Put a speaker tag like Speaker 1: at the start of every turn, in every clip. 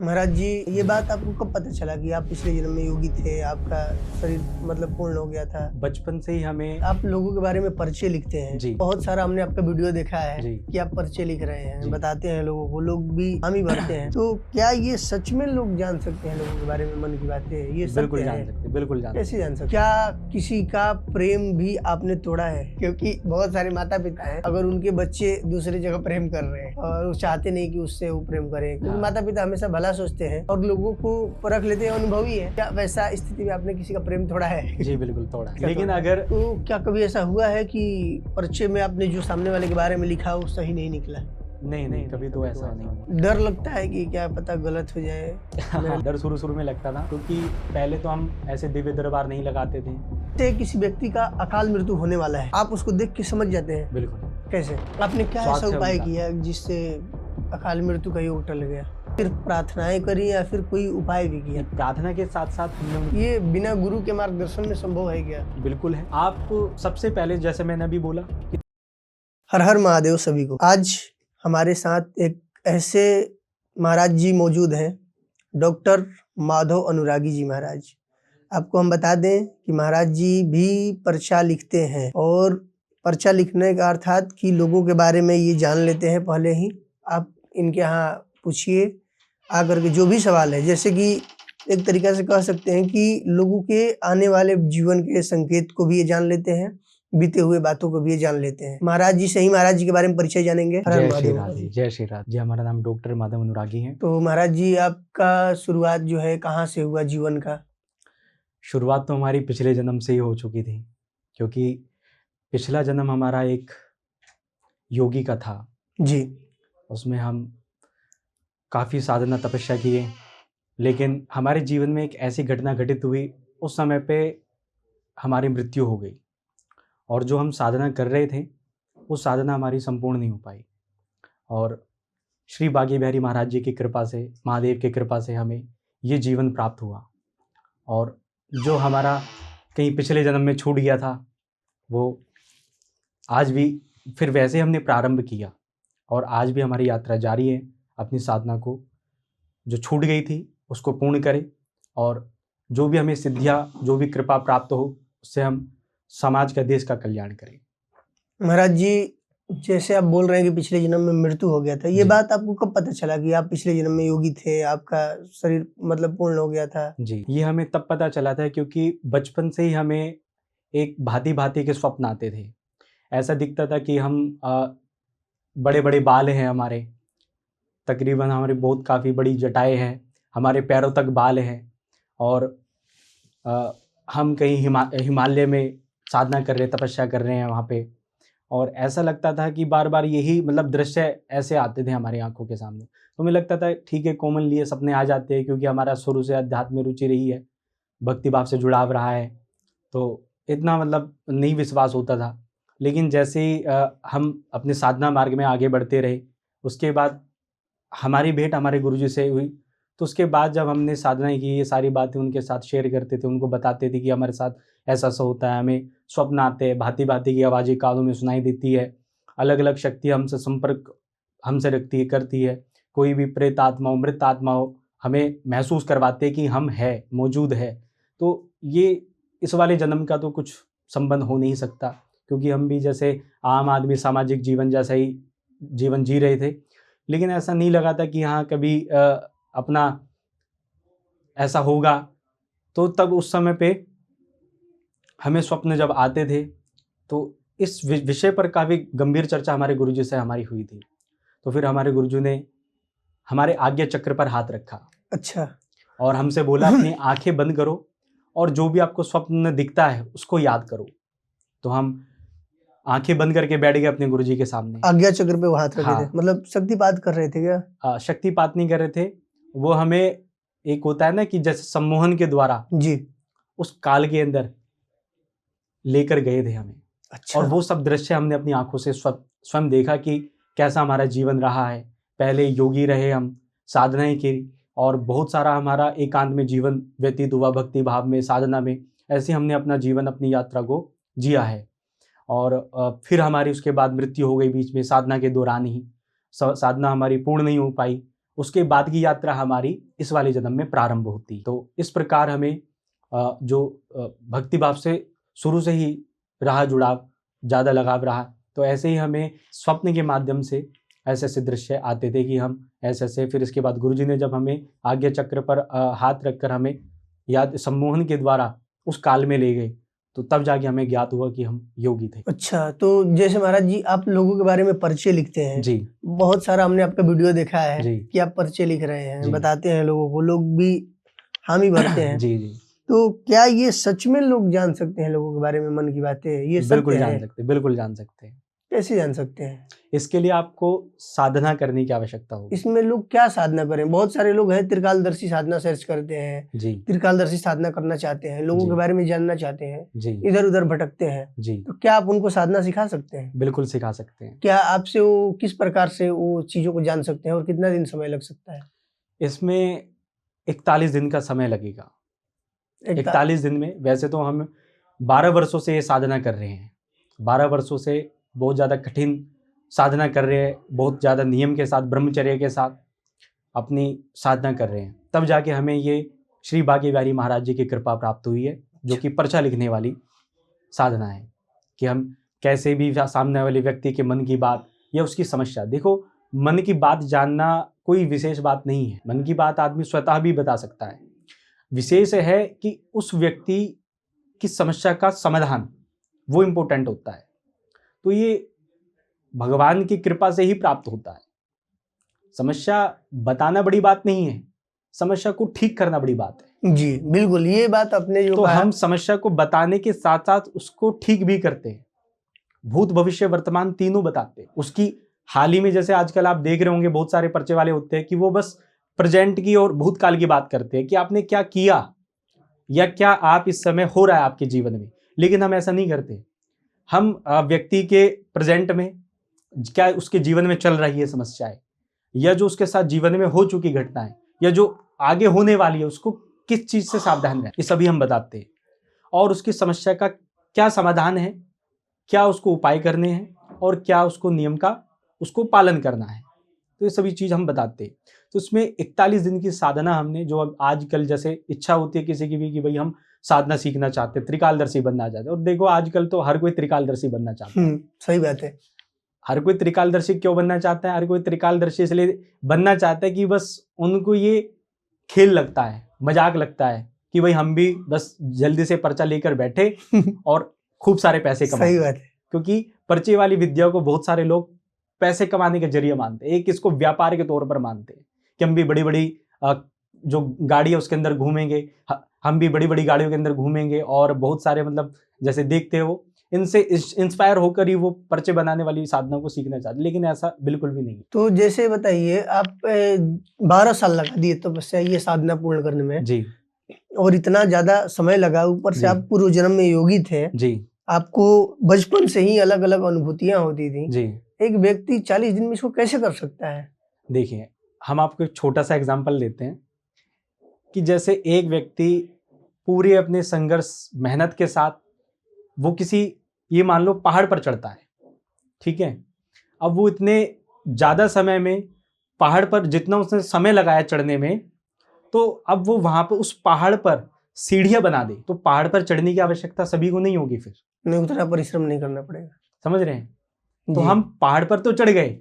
Speaker 1: महाराज जी, ये बात आपको कब पता चला कि आप पिछले जन्म में योगी थे, आपका शरीर मतलब पूर्ण हो गया था?
Speaker 2: बचपन से ही हमें
Speaker 1: आप लोगों के बारे में परिचय लिखते हैं।
Speaker 2: जी।
Speaker 1: बहुत सारा हमने आपका वीडियो देखा है
Speaker 2: जी।
Speaker 1: कि आप परिचय लिख रहे हैं,
Speaker 2: जी।
Speaker 1: बताते हैं लोगों को, लोग भी हामी भरते हैं। तो क्या ये सच में लोग जान सकते हैं लोगों के बारे में मन की बातें? ये
Speaker 2: बिल्कुल
Speaker 1: सत्य
Speaker 2: जान
Speaker 1: है?
Speaker 2: सकते, बिल्कुल जान सकते।
Speaker 1: कैसे जान सकते? क्या किसी का प्रेम भी आपने तोड़ा है? क्योंकि बहुत सारे माता पिता हैं, अगर उनके बच्चे दूसरी जगह प्रेम कर रहे हैं और वो चाहते नहीं कि उससे वो प्रेम करें, क्योंकि
Speaker 2: हाँ।
Speaker 1: माता पिता हमेशा भला सोचते हैं और लोगों को परख लेते हैं, अनुभवी है। क्या वैसा स्थिति में आपने किसी का प्रेम तोड़ा है?
Speaker 2: जी बिल्कुल तोड़ा है।
Speaker 1: क्या
Speaker 2: लेकिन
Speaker 1: तोड़ा है?
Speaker 2: अगर
Speaker 1: तो क्या कभी ऐसा हुआ है कि परिचय में आपने जो सामने वाले के बारे में लिखा वो सही नहीं निकला?
Speaker 2: नहीं, कभी तो ऐसा नहीं हुआ।
Speaker 1: डर लगता है कि क्या पता गलत हो जाए?
Speaker 2: हाँ, डर शुरू में लगता था, क्योंकि पहले तो हम ऐसे दिव्य दरबार नहीं लगाते थे।
Speaker 1: से किसी व्यक्ति का अकाल मृत्यु होने वाला है, आप उसको देख के समझ जाते हैं?
Speaker 2: बिल्कुल।
Speaker 1: कैसे? आपने क्या ऐसा
Speaker 2: स्वास्थ्य
Speaker 1: उपाय
Speaker 2: उनका।
Speaker 1: किया जिससे अकाल मृत्यु का योग टल गया? सिर्फ प्रार्थनाएं करी या फिर कोई उपाय भी किया?
Speaker 2: प्रार्थना के साथ साथ हमने
Speaker 1: ये बिना गुरु के मार्गदर्शन में संभव है क्या?
Speaker 2: बिल्कुल है। आप सबसे पहले जैसे मैंने अभी बोला कि
Speaker 1: हर हर महादेव सभी को। आज हमारे साथ एक ऐसे महाराज जी मौजूद हैं, डॉक्टर माधव अनुरागी जी महाराज। आपको हम बता दें कि महाराज जी भी पर्चा लिखते हैं और पर्चा लिखने का अर्थात कि लोगों के बारे में ये जान लेते हैं पहले ही। आप इनके यहाँ पूछिए आकर के जो भी सवाल है, जैसे कि एक तरीका से कह सकते हैं कि लोगों के आने वाले जीवन के संकेत को भी ये जान लेते हैं, बीते हुए बातों को भी ये जान लेते हैं। महाराज जी से ही महाराज जी के बारे में परिचय जानेंगे। हर हर
Speaker 2: जय श्री
Speaker 1: महादेव
Speaker 2: राधे,
Speaker 1: महाराज।
Speaker 2: जय श्री राधे जी। हमारा नाम डॉक्टर माधव अनुरागी है।
Speaker 1: तो महाराज जी, आपका शुरुआत जो है कहाँ से हुआ जीवन का?
Speaker 2: शुरुआत तो हमारी पिछले जन्म से ही हो चुकी थी, क्योंकि पिछला जन्म हमारा एक योगी का था।
Speaker 1: जी।
Speaker 2: उसमें हम काफ़ी साधना तपस्या किए, लेकिन हमारे जीवन में एक ऐसी घटना घटित हुई, उस समय पे हमारी मृत्यु हो गई। और जो हम साधना कर रहे थे, वो साधना हमारी संपूर्ण नहीं हो पाई। और श्री बागी बिहारी महाराज जी की कृपा से, महादेव की कृपा से हमें ये जीवन प्राप्त हुआ। और जो हमारा कहीं पिछले जन्म में छूट गया था, वो आज भी फिर वैसे हमने प्रारंभ किया और आज भी हमारी यात्रा जारी है। अपनी साधना को जो छूट गई थी उसको पूर्ण करें, और जो भी हमें सिद्धियाँ, जो भी कृपा प्राप्त हो, उससे हम समाज का, देश का कल्याण करें।
Speaker 1: महाराज जी, जैसे आप बोल रहे हैं कि पिछले जन्म में मृत्यु हो गया था, ये
Speaker 2: जी।
Speaker 1: बात आपको कब पता चला कि आप पिछले जन्म में योगी थे, आपका शरीर मतलब पूर्ण हो गया था?
Speaker 2: जी, ये हमें तब पता चला था क्योंकि बचपन से ही हमें एक भांति-भांति के स्वप्न आते थे। ऐसा दिखता था कि हम बड़े-बड़े बाल हैं हमारे, तकरीबन हमारी बहुत काफ़ी बड़ी जटाएँ हैं, हमारे पैरों तक बाल हैं, और हम कहीं हिमालय में साधना कर रहे हैं, तपस्या कर रहे हैं वहाँ पे। और ऐसा लगता था कि बार-बार यही मतलब दृश्य ऐसे आते थे हमारी आँखों के सामने। तो हमें लगता था ठीक है, कॉमनली ये सपने आ जाते हैं, क्योंकि हमारा शुरू से अध्यात्म में रुचि रही है, भक्ति भाव से जुड़ाव रहा है, तो इतना मतलब नहीं विश्वास होता था। लेकिन जैसे ही हम अपने साधना मार्ग में आगे बढ़ते रहे, उसके बाद हमारी भेंट हमारे गुरुजी से हुई। तो उसके बाद जब हमने साधना की, ये सारी बातें उनके साथ शेयर करते थे, उनको बताते थे कि हमारे साथ ऐसा-ऐसा होता है, हमें स्वप्न आते हैं, भांति-भांति की आवाज़ें कानों में सुनाई देती है, अलग-अलग शक्ति हमसे संपर्क हमसे रखती है, करती है। कोई भी प्रेत आत्मा हो, मृत आत्मा हो, हमें महसूस करवाते हैं कि हम हैं, मौजूद है। तो ये इस वाले जन्म का तो कुछ संबंध हो नहीं सकता, क्योंकि हम भी जैसे आम आदमी सामाजिक जीवन जैसा ही जीवन जी रहे थे। लेकिन ऐसा नहीं लगा था कि हाँ, कभी अपना ऐसा होगा। तो तब उस समय पे हमें स्वप्न जब आते थे, तो इस विषय पर काफ़ी गंभीर चर्चा हमारे गुरुजी से हमारी हुई थी। तो फिर हमारे गुरुजी ने हमारे आज्ञा चक्र पर हाथ रखा।
Speaker 1: अच्छा।
Speaker 2: और हमसे बोला अपनी आंखें बंद करो और जो भी आपको स्वप्न दिखता है उसको याद करो। तो हम आंखें बंद करके बैठ गए अपने गुरुजी के सामने।
Speaker 1: आज्ञा चक्र पे वो हाथ रखे थे,
Speaker 2: हाँ।
Speaker 1: मतलब शक्तिपात कर रहे थे क्या?
Speaker 2: शक्तिपात नहीं कर रहे थे, वो हमें एक होता है ना कि जैसे सम्मोहन के द्वारा
Speaker 1: जी।
Speaker 2: उस काल के अंदर लेकर गए थे हमें।
Speaker 1: अच्छा।
Speaker 2: और वो सब दृश्य हमने अपनी आंखों से स्वयं देखा कि कैसा हमारा जीवन रहा है। पहले योगी रहे हम, साधनाएं की, और बहुत सारा हमारा एकांत में जीवन व्यतीत हुआ, भक्ति भाव में, साधना में। ऐसे हमने अपना जीवन, अपनी यात्रा को जिया है। और फिर हमारी उसके बाद मृत्यु हो गई बीच में, साधना के दौरान ही। साधना हमारी पूर्ण नहीं हो पाई। उसके बाद की यात्रा हमारी इस वाले जन्म में प्रारंभ होती। तो इस प्रकार हमें जो भक्ति भाव से शुरू से ही रहा जुड़ाव, ज़्यादा लगाव रहा, तो ऐसे ही हमें स्वप्न के माध्यम से ऐसे ऐसे दृश्य आते थे कि हम ऐसे ऐसे, फिर इसके बाद गुरुजी ने जब हमें आज्ञा चक्र पर हाथ रखकर हमें याद सम्मोहन के द्वारा उस काल में ले गए, तो तब जाके हमें ज्ञात हुआ कि हम योगी थे।
Speaker 1: अच्छा, तो जैसे महाराज जी आप लोगों के बारे में परिचय लिखते हैं,
Speaker 2: जी
Speaker 1: बहुत सारा हमने आपका वीडियो देखा है
Speaker 2: जी
Speaker 1: कि आप परिचय लिख रहे हैं,
Speaker 2: जी।
Speaker 1: बताते हैं लोगों को, लोग भी हामी भरते हैं।
Speaker 2: जी जी,
Speaker 1: तो क्या ये सच में लोग जान सकते हैं लोगों के बारे में, मन की बातें, ये
Speaker 2: बिल्कुल
Speaker 1: सत्य
Speaker 2: जान
Speaker 1: है?
Speaker 2: सकते, बिल्कुल जान सकते हैं।
Speaker 1: कैसे जान सकते हैं?
Speaker 2: इसके लिए आपको साधना करने की आवश्यकता होगी।
Speaker 1: इसमें लोग क्या साधना करें? बहुत सारे लोग हैं त्रिकालदर्शी साधना सर्च करते हैं,
Speaker 2: जी
Speaker 1: त्रिकालदर्शी साधना करना चाहते हैं, लोगों
Speaker 2: जी
Speaker 1: के बारे में जानना चाहते हैं,
Speaker 2: जी
Speaker 1: इधर उधर भटकते हैं,
Speaker 2: जी,
Speaker 1: तो क्या आप उनको साधना सिखा सकते हैं?
Speaker 2: बिल्कुल सिखा सकते हैं।
Speaker 1: क्या आपसे वो किस प्रकार से वो चीजों को जान सकते हैं और कितना दिन समय लग सकता है?
Speaker 2: इसमें 41 दिन का समय लगेगा।
Speaker 1: एक
Speaker 2: 41 दिन में, वैसे तो हम 12 वर्षों से ये साधना कर रहे हैं, 12 वर्षों से बहुत ज़्यादा कठिन साधना कर रहे हैं, बहुत ज़्यादा नियम के साथ, ब्रह्मचर्य के साथ अपनी साधना कर रहे हैं, तब जाके हमें ये श्री बांके बिहारी महाराज जी की कृपा प्राप्त हुई है, जो कि पर्चा लिखने वाली साधना है, कि हम कैसे भी सामने वाले व्यक्ति के मन की बात या उसकी समस्या, देखो मन की बात जानना कोई विशेष बात नहीं है, मन की बात आदमी स्वतः भी बता सकता है। विशेष है कि उस व्यक्ति की समस्या का समाधान, वो इम्पोर्टेंट होता है। तो ये भगवान की कृपा से ही प्राप्त होता है। समस्या बताना बड़ी बात नहीं है, समस्या को ठीक करना बड़ी बात है।
Speaker 1: जी बिल्कुल, ये बात आपने जो
Speaker 2: तो
Speaker 1: कहा,
Speaker 2: हम समस्या को बताने के साथ साथ उसको ठीक भी करते हैं, भूत भविष्य वर्तमान तीनों बताते हैं। उसकी हाल ही में जैसे आजकल आप देख रहे होंगे बहुत सारे पर्चे वाले होते हैं कि वो बस प्रेजेंट की और भूतकाल की बात करते हैं कि आपने क्या किया या क्या आप इस समय हो रहा है आपके जीवन में, लेकिन हम ऐसा नहीं करते। हम व्यक्ति के प्रेजेंट में क्या उसके जीवन में चल रही है समस्याएं, या जो उसके साथ जीवन में हो चुकी घटनाएं, या जो आगे होने वाली है, उसको किस चीज से सावधान रहना, ये सभी हम बताते हैं। और उसकी समस्या का क्या समाधान है, क्या उसको उपाय करने हैं, और क्या उसको नियम का उसको पालन करना है, तो ये सभी चीज हम बताते हैं। तो इसमें 41 दिन की साधना हमने, जो अब आजकल जैसे इच्छा होती है किसी की भी कि भाई हम साधना सीखना चाहते हैं, त्रिकालदर्शी बनना चाहते हैं, और देखो आजकल तो हर कोई त्रिकालदर्शी बनना चाहता है।
Speaker 1: सही बात है।
Speaker 2: हर कोई त्रिकालदर्शी क्यों बनना चाहता है? हर कोई त्रिकालदर्शी इसलिए बनना चाहता है कि बस उनको ये खेल लगता है, मजाक लगता है कि भाई हम भी बस जल्दी से पर्चा लेकर बैठे और खूब सारे पैसे कमाए।
Speaker 1: सही बात है।
Speaker 2: क्योंकि पर्चे वाली विद्या को बहुत सारे लोग पैसे कमाने के जरिए मानते हैं, एक इसको व्यापार के तौर पर मानते हैं कि हम भी बड़ी बड़ी जो गाड़ी है उसके अंदर घूमेंगे, हम भी बड़ी बड़ी गाड़ियों के अंदर घूमेंगे, और बहुत सारे मतलब जैसे देखते हो इनसे इंस्पायर होकर ही वो पर्चे बनाने वाली साधना को सीखना चाहते, लेकिन ऐसा बिल्कुल भी नहीं।
Speaker 1: तो जैसे बताइए, आप 12 साल लगा दिए तपस्या ये साधना पूर्ण करने में
Speaker 2: जी
Speaker 1: और इतना ज्यादा समय लगा, ऊपर से
Speaker 2: जी।
Speaker 1: आप पूर्व जन्म में योगी थे,
Speaker 2: जी
Speaker 1: आपको बचपन से ही अलग अलग अनुभूतियां होती थी,
Speaker 2: जी।
Speaker 1: एक व्यक्ति 40 दिन में इसको कैसे कर सकता है?
Speaker 2: देखिए, हम आपको एक छोटा सा एग्जांपल देते हैं कि जैसे एक व्यक्ति पूरे अपने संघर्ष मेहनत के साथ वो किसी, ये मान लो पहाड़ पर चढ़ता है, ठीक है, अब वो इतने ज़्यादा समय में पहाड़ पर जितना उसने समय लगाया चढ़ने में, तो अब वो वहाँ पर उस पहाड़ पर सीढ़ियाँ बना दे, तो पहाड़ पर चढ़ने की आवश्यकता सभी को नहीं होगी, फिर
Speaker 1: नहीं, उतना परिश्रम नहीं करना पड़ेगा।
Speaker 2: समझ रहे हैं? तो
Speaker 1: जी।
Speaker 2: हम पहाड़ पर तो चढ़ गए,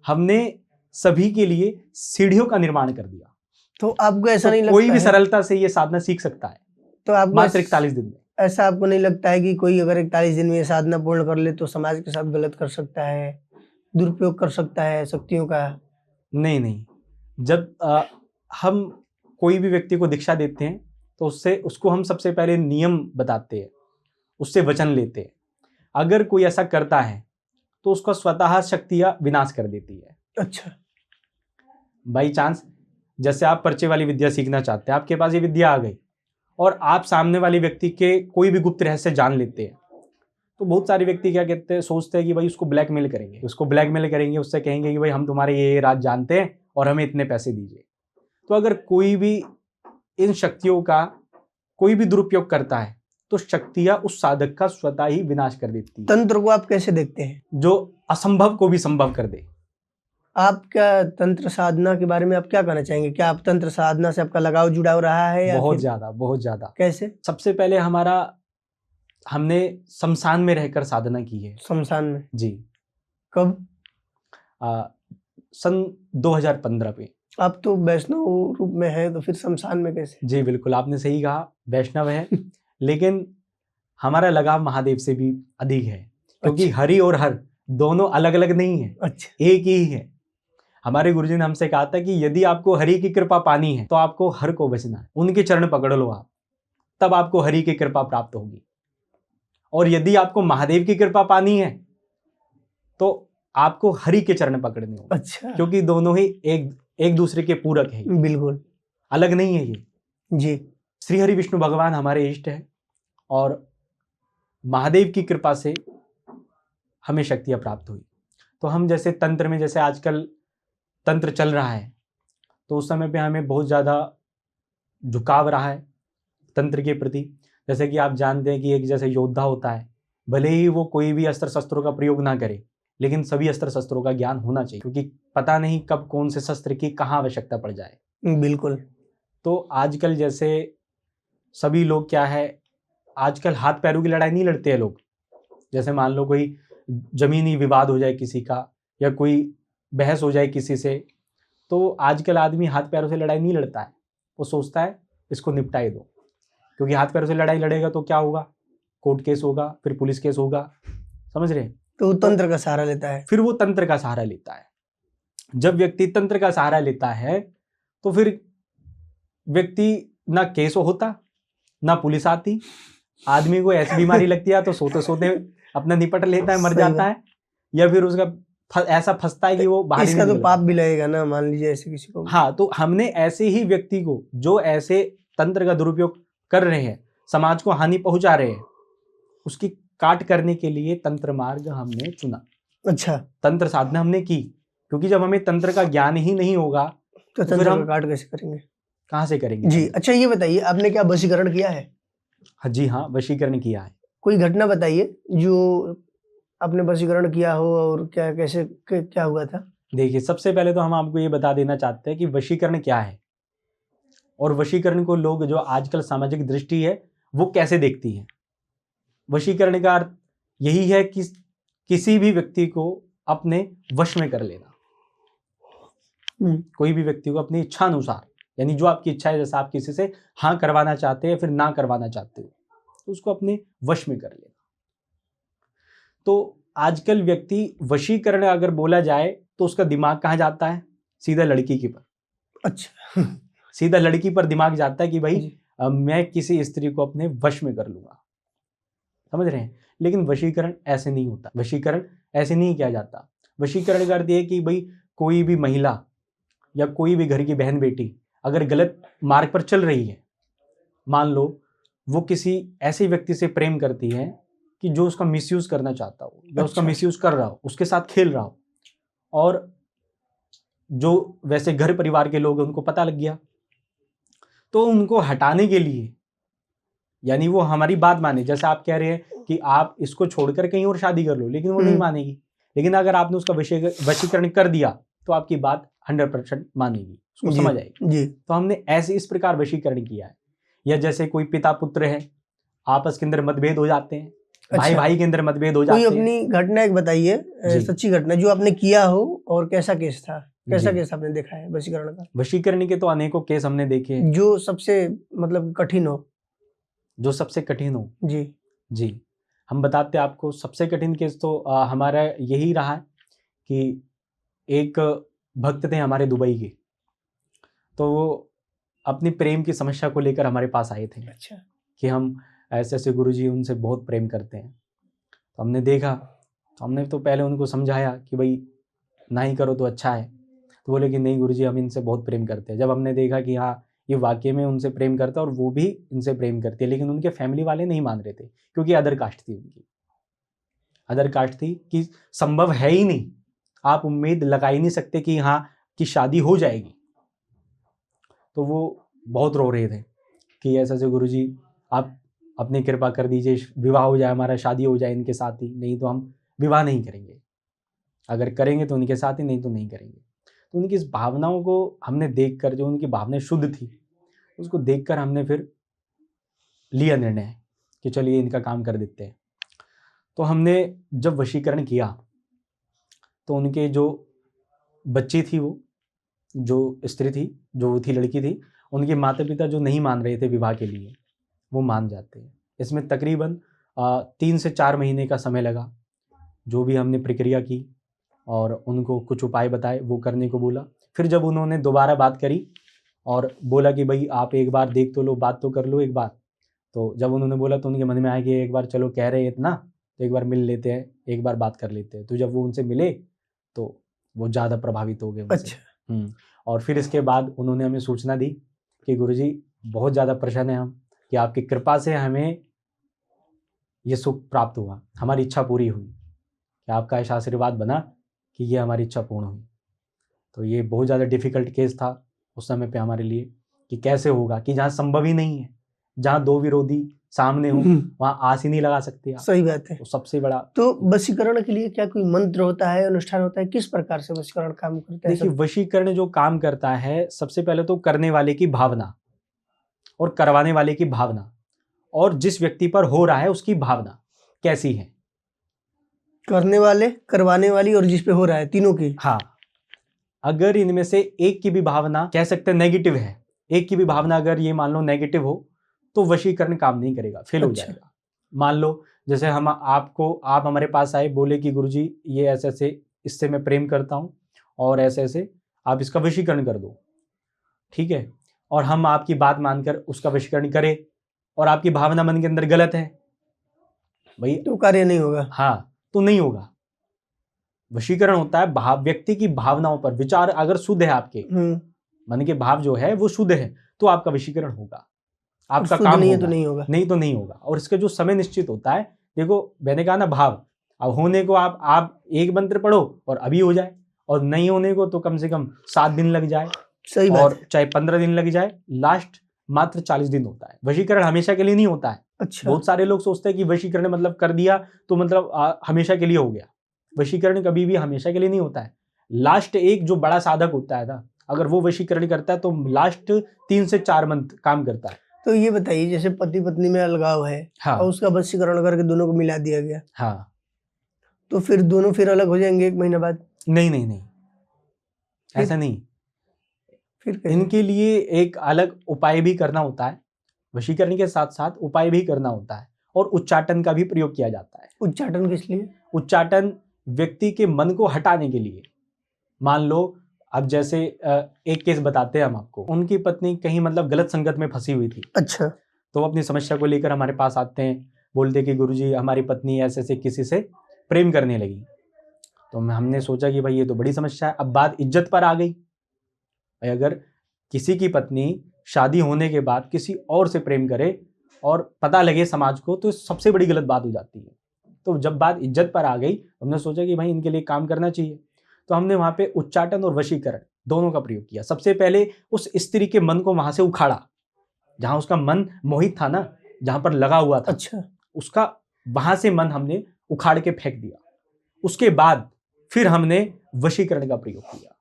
Speaker 2: हमने सभी के लिए सीढ़ियों का निर्माण कर दिया।
Speaker 1: तो आपको ऐसा
Speaker 2: तो
Speaker 1: नहीं लगता
Speaker 2: कोई भी
Speaker 1: है?
Speaker 2: सरलता से ये साधना सीख सकता है,
Speaker 1: तो आपको
Speaker 2: मात्र 41 दिन में।
Speaker 1: ऐसा आपको नहीं लगता है कि कोई अगर 41 दिन में ये साधना पूर्ण कर ले तो समाज के साथ गलत कर सकता है, दुरुपयोग कर सकता है शक्तियों का?
Speaker 2: नहीं नहीं, जब हम कोई भी व्यक्ति को दीक्षा देते हैं तो उसको हम सबसे पहले नियम बताते हैं, उससे वचन लेते हैं। अगर कोई ऐसा करता है तो उसका स्वतः शक्तियां विनाश कर देती है।
Speaker 1: अच्छा।
Speaker 2: बाई चांस जैसे आप पर्चे वाली विद्या सीखना चाहते हैं, आपके पास ये विद्या आ गई और आप सामने वाले व्यक्ति के कोई भी गुप्त रहस्य जान लेते हैं, तो बहुत सारे व्यक्ति क्या कहते हैं, सोचते हैं कि भाई उसको ब्लैकमेल करेंगे, उससे कहेंगे कि भाई हम तुम्हारे ये राज जानते हैं और हमें इतने पैसे दीजिए। तो अगर कोई भी इन शक्तियों का कोई भी दुरुपयोग करता है तो शक्तियां उस साधक का स्वतः ही विनाश कर देती है।
Speaker 1: तंत्र को आप कैसे देखते हैं?
Speaker 2: जो असंभव को भी संभव कर दे,
Speaker 1: आपका तंत्र साधना के बारे में आप क्या कहना चाहेंगे? क्या आप तंत्र साधना से आपका लगाव जुड़ाव रहा है या
Speaker 2: बहुत
Speaker 1: फिर
Speaker 2: ज़्यादा, बहुत ज़्यादा।
Speaker 1: कैसे?
Speaker 2: सबसे पहले हमने शमशान में रहकर साधना की है।
Speaker 1: शमशान में?
Speaker 2: जी।
Speaker 1: कब?
Speaker 2: सन 2015 पे।
Speaker 1: आप तो वैष्णव रूप में है, तो फिर शमशान में कैसे?
Speaker 2: जी बिल्कुल, आपने सही कहा, वैष्णव है लेकिन हमारा लगाव महादेव से भी अधिक है, क्योंकि
Speaker 1: अच्छा।
Speaker 2: हरि और हर दोनों अलग अलग नहीं है,
Speaker 1: अच्छा।
Speaker 2: एक ही है। हमारे गुरुजी ने हमसे कहा था कि यदि आपको हरि की कृपा पानी है तो आपको हर को बचना है, उनके चरण पकड़ लो आप, तब आपको हरि की कृपा प्राप्त होगी। और यदि आपको महादेव की कृपा पानी है तो आपको हरि के चरण पकड़ने होंगे।
Speaker 1: अच्छा।
Speaker 2: क्योंकि दोनों ही एक दूसरे के पूरक है,
Speaker 1: बिल्कुल।
Speaker 2: अलग नहीं है ये।
Speaker 1: जी।
Speaker 2: श्री हरि विष्णु भगवान हमारे इष्ट है और महादेव की कृपा से हमें शक्तियां प्राप्त हुई। तो हम जैसे तंत्र में, जैसे आजकल तंत्र चल रहा है, तो उस समय पे हमें बहुत ज़्यादा झुकाव रहा है तंत्र के प्रति। जैसे कि आप जानते हैं कि एक जैसे योद्धा होता है, भले ही वो कोई भी अस्त्र शस्त्रों का प्रयोग ना करे, लेकिन सभी अस्त्र शस्त्रों का ज्ञान होना चाहिए, क्योंकि पता नहीं कब कौन से शस्त्र की कहाँ आवश्यकता पड़ जाए।
Speaker 1: बिल्कुल।
Speaker 2: तो आजकल जैसे सभी लोग क्या है, आजकल हाथ पैरों की लड़ाई नहीं लड़ते हैं लोग। जैसे मान लो कोई जमीनी विवाद हो जाए किसी का, या कोई बहस हो जाए किसी से, तो आजकल आदमी हाथ पैरों से लड़ाई नहीं लड़ता है, वो सोचता है इसको निपटाई दो। क्योंकि हाथ पैरों से लड़ाई लड़ेगा तो क्या होगा, कोर्ट केस होगा, फिर पुलिस केस होगा, समझ रहे हैं?
Speaker 1: तो वो तंत्र का सहारा लेता है।
Speaker 2: फिर वो तंत्र का सहारा लेता है। जब व्यक्ति तंत्र का सहारा लेता है तो फिर व्यक्ति ना केस होता, ना पुलिस आती, आदमी को ऐसी बीमारी लगती है तो सोते सोते अपना निपट लेता है, मर
Speaker 1: सही
Speaker 2: जाता
Speaker 1: बात।
Speaker 2: है, या फिर उसका ऐसा फंसता है कि वो बाहर ही
Speaker 1: इसका
Speaker 2: नहीं
Speaker 1: तो
Speaker 2: निकल
Speaker 1: पाप
Speaker 2: पाता।
Speaker 1: भी लगेगा ना, मान लीजिए ऐसे किसी को।
Speaker 2: हाँ, तो हमने ऐसे ही व्यक्ति को, जो ऐसे तंत्र का दुरुपयोग कर रहे हैं, समाज को हानि पहुंचा रहे हैं, उसकी काट करने के लिए तंत्र मार्ग हमने चुना।
Speaker 1: अच्छा।
Speaker 2: तंत्र साधना हमने की, क्योंकि जब हमें तंत्र का ज्ञान ही नहीं होगा
Speaker 1: तो
Speaker 2: फिर
Speaker 1: तंत्र
Speaker 2: हम
Speaker 1: का काट कैसे करेंगे?
Speaker 2: कहाँ से करेंगे
Speaker 1: जी।
Speaker 2: तंत्र?
Speaker 1: अच्छा, ये बताइए, आपने क्या वशीकरण किया है?
Speaker 2: हाँ, जी हाँ, वशीकरण किया है।
Speaker 1: कोई घटना बताइए जो आपने वशीकरण किया हो और क्या कैसे क्या हुआ था?
Speaker 2: देखिए, सबसे पहले तो हम आपको ये बता देना चाहते हैं कि वशीकरण क्या है, और वशीकरण को लोग, जो आजकल सामाजिक दृष्टि है, वो कैसे देखती है। वशीकरण का अर्थ यही है कि किसी भी व्यक्ति को अपने वश में कर लेना। कोई भी व्यक्ति को अपनी इच्छा अनुसार, यानी जो आपकी इच्छा है, जैसा आप किसी से हाँ करवाना चाहते हैं फिर ना करवाना चाहते हो, तो उसको अपने वश में कर लेना। तो आजकल व्यक्ति वशीकरण अगर बोला जाए तो उसका दिमाग कहाँ जाता है, सीधा लड़की के पर।
Speaker 1: अच्छा।
Speaker 2: सीधा लड़की पर दिमाग जाता है कि भाई
Speaker 1: जी।
Speaker 2: मैं किसी स्त्री को अपने वश में कर लूंगा, समझ रहे हैं? लेकिन वशीकरण ऐसे नहीं होता, वशीकरण ऐसे नहीं किया जाता। वशीकरण का अर्थ ये है कि भाई कोई भी महिला या कोई भी घर की बहन बेटी अगर गलत मार्ग पर चल रही है, मान लो वो किसी ऐसे व्यक्ति से प्रेम करती है कि जो उसका मिसयूज करना चाहता हो, या उसका
Speaker 1: अच्छा।
Speaker 2: मिसयूज कर रहा हो, उसके साथ खेल रहा हो, और जो वैसे घर परिवार के लोग हैं उनको पता लग गया, तो उनको हटाने के लिए, यानी वो हमारी बात माने, जैसे आप कह रहे हैं कि आप इसको छोड़कर कहीं और शादी कर लो, लेकिन वो नहीं मानेगी। लेकिन अगर आपने उसका वशीकरण कर दिया तो आपकी बात 100% मानेगी, उसको
Speaker 1: जी।
Speaker 2: समझ आएगी।
Speaker 1: जी।
Speaker 2: तो हमने ऐसे इस प्रकार वशीकरण किया है। या जैसे कोई पिता पुत्र है, आपस के अंदर मतभेद हो जाते हैं, भाई
Speaker 1: अच्छा।
Speaker 2: भाई के अंदर मतभेद हो
Speaker 1: कोई
Speaker 2: जाते हैं।
Speaker 1: अपनी घटना एक बताइए,
Speaker 2: जी।
Speaker 1: सच्ची घटना जो आपने किया हो, और कैसा केस था, कैसा
Speaker 2: जी।
Speaker 1: केस आपने देखा है वशीकरण का?
Speaker 2: वशीकरण के तो अनेकों केस हमने देखे हैं।
Speaker 1: जो सबसे मतलब कठिन हो।
Speaker 2: जो सबसे कठिन हो,
Speaker 1: जी।
Speaker 2: जी, हम बताते हैं आपको। सबसे कठिन केस तो हमारा यही रहा है कि एक भक्त थे हमारे दुबई के, तो वो अपनी प्रेम की समस्या को लेकर हमारे पास आए थे।
Speaker 1: अच्छा।
Speaker 2: कि हम ऐसे ऐसे गुरुजी उनसे बहुत प्रेम करते हैं। तो हमने देखा, तो हमने तो पहले उनको समझाया कि भाई ना ही करो तो अच्छा है। तो बोले कि नहीं गुरुजी, हम इनसे बहुत प्रेम करते हैं। जब हमने देखा कि हाँ ये वाकई में उनसे प्रेम करता है और वो भी इनसे प्रेम करती है, लेकिन उनके फैमिली वाले नहीं मान रहे थे, क्योंकि अदर कास्ट थी उनकी। अदर कास्ट थी कि संभव है ही नहीं, आप उम्मीद लगा ही नहीं सकते कि हाँ कि शादी हो जाएगी। तो वो बहुत रो रहे थे कि ऐसा से गुरुजी आप अपनी कृपा कर दीजिए, विवाह हो जाए हमारा, शादी हो जाए इनके साथ ही, नहीं तो हम विवाह नहीं करेंगे, अगर करेंगे तो उनके साथ ही, नहीं तो नहीं करेंगे। तो उनकी इस भावनाओं को हमने देखकर, जो उनकी भावनाएं शुद्ध थी, उसको देखकर हमने फिर लिया निर्णय कि चलिए इनका काम कर देते हैं। तो हमने जब वशीकरण किया तो उनके जो बच्ची थी, वो जो स्त्री थी, जो थी लड़की थी, उनके माता पिता जो नहीं मान रहे थे विवाह के लिए, वो मान जाते हैं। इसमें तकरीबन 3 से 4 महीने का समय लगा। जो भी हमने प्रक्रिया की और उनको कुछ उपाय बताए, वो करने को बोला। फिर जब उन्होंने दोबारा बात करी और बोला कि भाई आप एक बार देख तो लो, बात तो कर लो एक बार, तो जब उन्होंने बोला तो उनके मन में आया कि एक बार चलो कह रहे हैं इतना, तो एक बार मिल लेते हैं, एक बार बात कर लेते हैं। तो जब वो उनसे मिले तो वो ज़्यादा प्रभावित हो गए उनसे।
Speaker 1: अच्छा।
Speaker 2: और फिर इसके बाद उन्होंने हमें सूचना दी कि गुरुजी बहुत ज़्यादा प्रसन्न है हम कि आपकी कृपा से हमें ये सुख प्राप्त हुआ, हमारी इच्छा पूरी हुई, कि आपका ऐसा आशीर्वाद बना कि ये हमारी इच्छा पूर्ण हुई। तो ये बहुत ज़्यादा डिफ़िकल्ट केस था उस समय पे हमारे लिए कि कैसे होगा, कि जहाँ संभव ही नहीं है, जहाँ 2 विरोधी सामने हो वहाँ आस ही नहीं लगा सकते आप।
Speaker 1: सही बात है।
Speaker 2: तो सबसे बड़ा,
Speaker 1: तो वशीकरण के लिए क्या कोई मंत्र होता है, अनुष्ठान होता है, किस प्रकार से वशीकरण काम करता है?
Speaker 2: देखिए वशीकरण जो काम करता है, सबसे पहले तो करने वाले की भावना और करवाने वाले की भावना, और जिस व्यक्ति पर हो रहा है उसकी भावना कैसी है।
Speaker 1: करने वाले, करवाने वाली और जिस पे हो रहा है, तीनों की।
Speaker 2: हाँ, अगर इनमें से एक की भी भावना कह सकते हैं नेगेटिव है, एक की भी भावना अगर ये मान लो नेगेटिव हो, तो वशीकरण काम नहीं करेगा, फेल हो जाएगा। मान लो जैसे आप हमारे पास आए, बोले कि गुरुजी ये ऐसे ऐसे इससे मैं प्रेम करता हूँ और ऐसे ऐसे आप इसका वशीकरण कर दो, ठीक है, और हम आपकी बात मानकर उसका वशीकरण करें और आपकी भावना मन के अंदर गलत है भाई,
Speaker 1: तो कार्य नहीं होगा।
Speaker 2: हाँ, तो नहीं होगा। वशीकरण होता है व्यक्ति की भावनाओं पर, विचार अगर शुद्ध है आपके मन के भाव जो है वो शुद्ध है, तो आपका वशीकरण होगा, आपका काम
Speaker 1: नहीं
Speaker 2: होगा।
Speaker 1: तो नहीं होगा,
Speaker 2: नहीं तो नहीं होगा। और इसका जो समय निश्चित होता है, देखो मैंने कहा ना भाव, अब होने को आप एक मंत्र पढ़ो और अभी हो जाए, और नहीं होने को तो कम से कम 7 दिन लग जाए,
Speaker 1: सही बात
Speaker 2: और
Speaker 1: है।
Speaker 2: चाहे 15 दिन लग जाए, लास्ट मात्र 40 दिन होता है। वशीकरण हमेशा के लिए नहीं होता है।
Speaker 1: अच्छा।
Speaker 2: बहुत सारे लोग सोचते हैं कि वशीकरण मतलब कर दिया तो मतलब हमेशा के लिए हो गया। वशीकरण कभी भी हमेशा के लिए नहीं होता है। लास्ट एक जो बड़ा साधक होता है ना, अगर वो वशीकरण करता है तो लास्ट 3 से 4 मंथ काम करता है।
Speaker 1: तो ये बताइए, जैसे पति पत्नी में अलगाव है,
Speaker 2: हाँ,
Speaker 1: और उसका वशीकरण करके दोनों को मिला दिया गया,
Speaker 2: हाँ,
Speaker 1: तो फिर दोनों फिर अलग हो जाएंगे 1 महीने बाद?
Speaker 2: नहीं नहीं नहीं, ऐसा नहीं।
Speaker 1: फिर कैसे?
Speaker 2: इनके लिए एक अलग उपाय भी करना होता है, वशीकरण के साथ साथ उपाय भी करना होता है, और उच्चाटन का भी प्रयोग किया जाता है।
Speaker 1: उच्चाटन किस लिए?
Speaker 2: उच्चाटन व्यक्ति के मन को हटाने के लिए। मान लो अब जैसे एक केस बताते हैं हम आपको, उनकी पत्नी कहीं मतलब गलत संगत में फंसी हुई थी।
Speaker 1: अच्छा।
Speaker 2: तो वो अपनी समस्या को लेकर हमारे पास आते हैं, बोलते कि गुरुजी हमारी पत्नी ऐसे ऐसे किसी से प्रेम करने लगी। तो हमने सोचा कि भाई ये तो बड़ी समस्या है। अब बात इज्जत पर आ गई। भाई अगर किसी की पत्नी शादी होने के बाद किसी और से प्रेम करे और पता लगे समाज को, तो सबसे बड़ी गलत बात हो जाती है। तो जब बात इज्जत पर आ गई, हमने सोचा कि भाई इनके लिए काम करना चाहिए। तो हमने वहाँ पे उच्चाटन और वशीकरण दोनों का प्रयोग किया। सबसे पहले उस स्त्री के मन को वहाँ से उखाड़ा, जहाँ उसका मन मोहित था ना, जहाँ पर लगा हुआ था।
Speaker 1: अच्छा।
Speaker 2: उसका वहाँ से मन हमने उखाड़ के फेंक दिया। उसके बाद फिर हमने वशीकरण का प्रयोग किया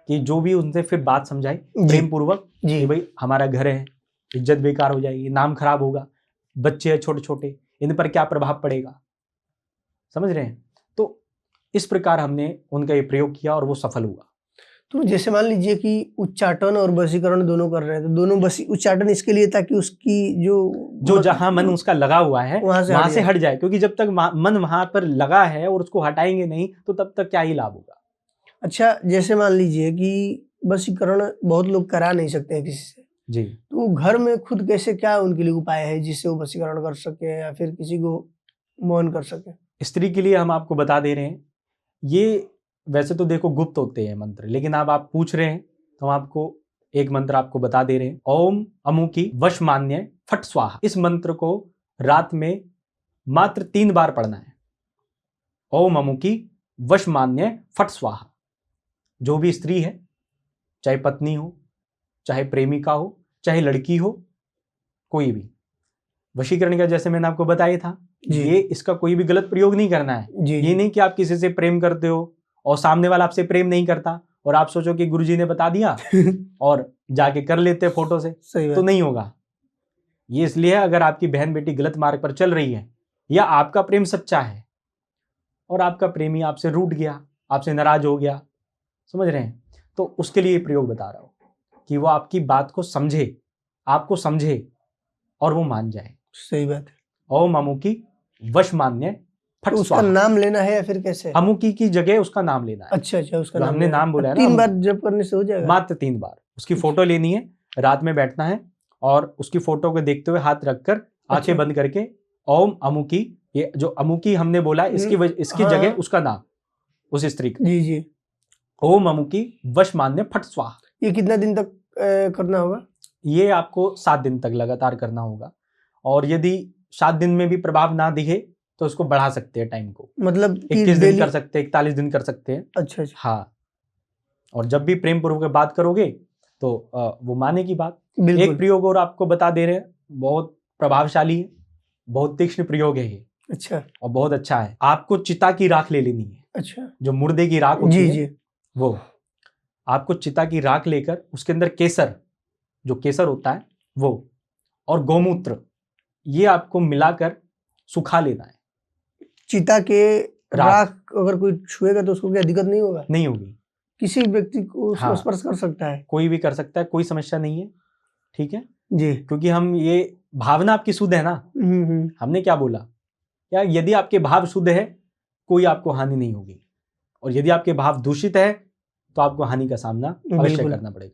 Speaker 2: कि जो भी उनसे फिर बात समझाई प्रेम पूर्वक कि भाई हमारा घर है, इज्जत बेकार हो जाएगी, नाम खराब होगा, बच्चे हैं छोटे छोटे, इन पर क्या प्रभाव पड़ेगा, समझ रहे हैं। तो इस प्रकार हमने उनका ये प्रयोग किया और वो सफल हुआ।
Speaker 1: तो जैसे मान लीजिए कि उच्चाटन और वशीकरण दोनों कर रहे हैं, तो दोनों उच्चाटन इसके लिए ताकि उसकी जो
Speaker 2: जहां मन उसका लगा हुआ है वहां से हट जाए, क्योंकि जब तक मन वहां पर लगा है और उसको हटाएंगे नहीं तो तब तक क्या ही लाभ होगा।
Speaker 1: अच्छा, जैसे मान लीजिए कि वशीकरण बहुत लोग करा नहीं सकते हैं किसी से
Speaker 2: जी,
Speaker 1: तो घर में खुद कैसे, क्या उनके लिए उपाय है जिससे वो वशीकरण कर सके या फिर किसी को मोहन कर सके?
Speaker 2: स्त्री के लिए हम आपको बता दे रहे हैं। ये वैसे तो देखो गुप्त होते हैं मंत्र, लेकिन अब आप पूछ रहे हैं तो हम आपको एक मंत्र आपको बता दे रहे हैं। ओम अमुकी वश मान्य फट स्वाहा। इस मंत्र को रात में मात्र 3 बार पढ़ना है। ओम अमुकी वश मान्य फट स्वाहा। जो भी स्त्री है, चाहे पत्नी हो, चाहे प्रेमिका हो, चाहे लड़की हो, कोई भी, वशीकरण का जैसे मैंने आपको बताया था, ये इसका कोई भी गलत प्रयोग नहीं करना है। ये नहीं कि आप किसी से प्रेम करते हो और सामने वाला आपसे प्रेम नहीं करता और आप सोचो कि गुरुजी ने बता दिया और जाके कर लेते फोटो से,
Speaker 1: सही
Speaker 2: तो
Speaker 1: बात।
Speaker 2: नहीं होगा। ये इसलिए है, अगर आपकी बहन बेटी गलत मार्ग पर चल रही है या आपका प्रेम सच्चा है और आपका प्रेमी आपसे रूठ गया, आपसे नाराज हो गया, समझ रहे हैं, तो उसके लिए प्रयोग बता रहा हूं कि वो आपकी बात को समझे, आपको समझे और वो मान जाए।
Speaker 1: सही बात है।
Speaker 2: ओम अमुकी वश मान्य फट
Speaker 1: तो उसका
Speaker 2: स्वाहा।
Speaker 1: नाम लेना है या फिर कैसे?
Speaker 2: अमुकी की जगह उसका नाम लेना है।
Speaker 1: अच्छा अच्छा, उसका
Speaker 2: जो
Speaker 1: नाम
Speaker 2: हमने
Speaker 1: लेना है।
Speaker 2: नाम बोला है ना,
Speaker 1: 3 बार जप करने से हो जाएगा?
Speaker 2: मात्र 3 बार। उसकी फोटो लेनी है, रात में बैठना है और उसकी फोटो को देखते हुए हाथ रखकर आंखें
Speaker 1: अच्छा।
Speaker 2: बंद करके ओम अमुकी, ये जो अमुकी हमने बोला इसकी
Speaker 1: हाँ,
Speaker 2: जगह
Speaker 1: हाँ।
Speaker 2: उसका नाम, उस स्त्री का,
Speaker 1: जी जी।
Speaker 2: ओम अमुकी वश मान्य फट स्वाहा।
Speaker 1: ये कितना दिन तक करना होगा?
Speaker 2: ये आपको 7 दिन तक लगातार करना होगा और यदि 7 दिन में भी प्रभाव ना दिखे तो उसको बढ़ा सकते हैं टाइम को,
Speaker 1: मतलब कि
Speaker 2: 21 दिन
Speaker 1: डेली?
Speaker 2: कर सकते हैं, 41 दिन कर सकते हैं।
Speaker 1: अच्छा अच्छा,
Speaker 2: हाँ, और जब भी प्रेम पूर्वक बात करोगे तो वो माने की बात। एक
Speaker 1: बिल्कुल।
Speaker 2: प्रयोग और आपको बता दे रहे हैं, बहुत प्रभावशाली है, बहुत तीक्ष्ण प्रयोग है ये
Speaker 1: अच्छा
Speaker 2: और बहुत अच्छा है। आपको चिता की राख ले लेनी है,
Speaker 1: अच्छा।
Speaker 2: जो मुर्दे की राख होती
Speaker 1: जी
Speaker 2: है
Speaker 1: जी।
Speaker 2: वो आपको चिता की राख लेकर उसके अंदर केसर, जो केसर होता है वो, और गौमूत्र, ये आपको मिलाकर सुखा लेना है।
Speaker 1: चिता के
Speaker 2: राख।
Speaker 1: राख अगर कोई छुएगा तो उसको क्या दिक्कत नहीं होगा?
Speaker 2: नहीं होगी,
Speaker 1: किसी व्यक्ति को उसको
Speaker 2: हाँ।
Speaker 1: स्पर्श कर सकता है?
Speaker 2: कोई भी कर सकता है, कोई समस्या नहीं है, ठीक है,
Speaker 1: जी।
Speaker 2: क्योंकि हम ये भावना आपकी शुद्ध है ना। हमने क्या बोला, या यदि आपके भाव शुद्ध है कोई आपको हानि नहीं होगी, और यदि आपके भाव दूषित है तो आपको हानि का सामना अवश्य
Speaker 1: बिल्कुल।
Speaker 2: करना पड़ेगा।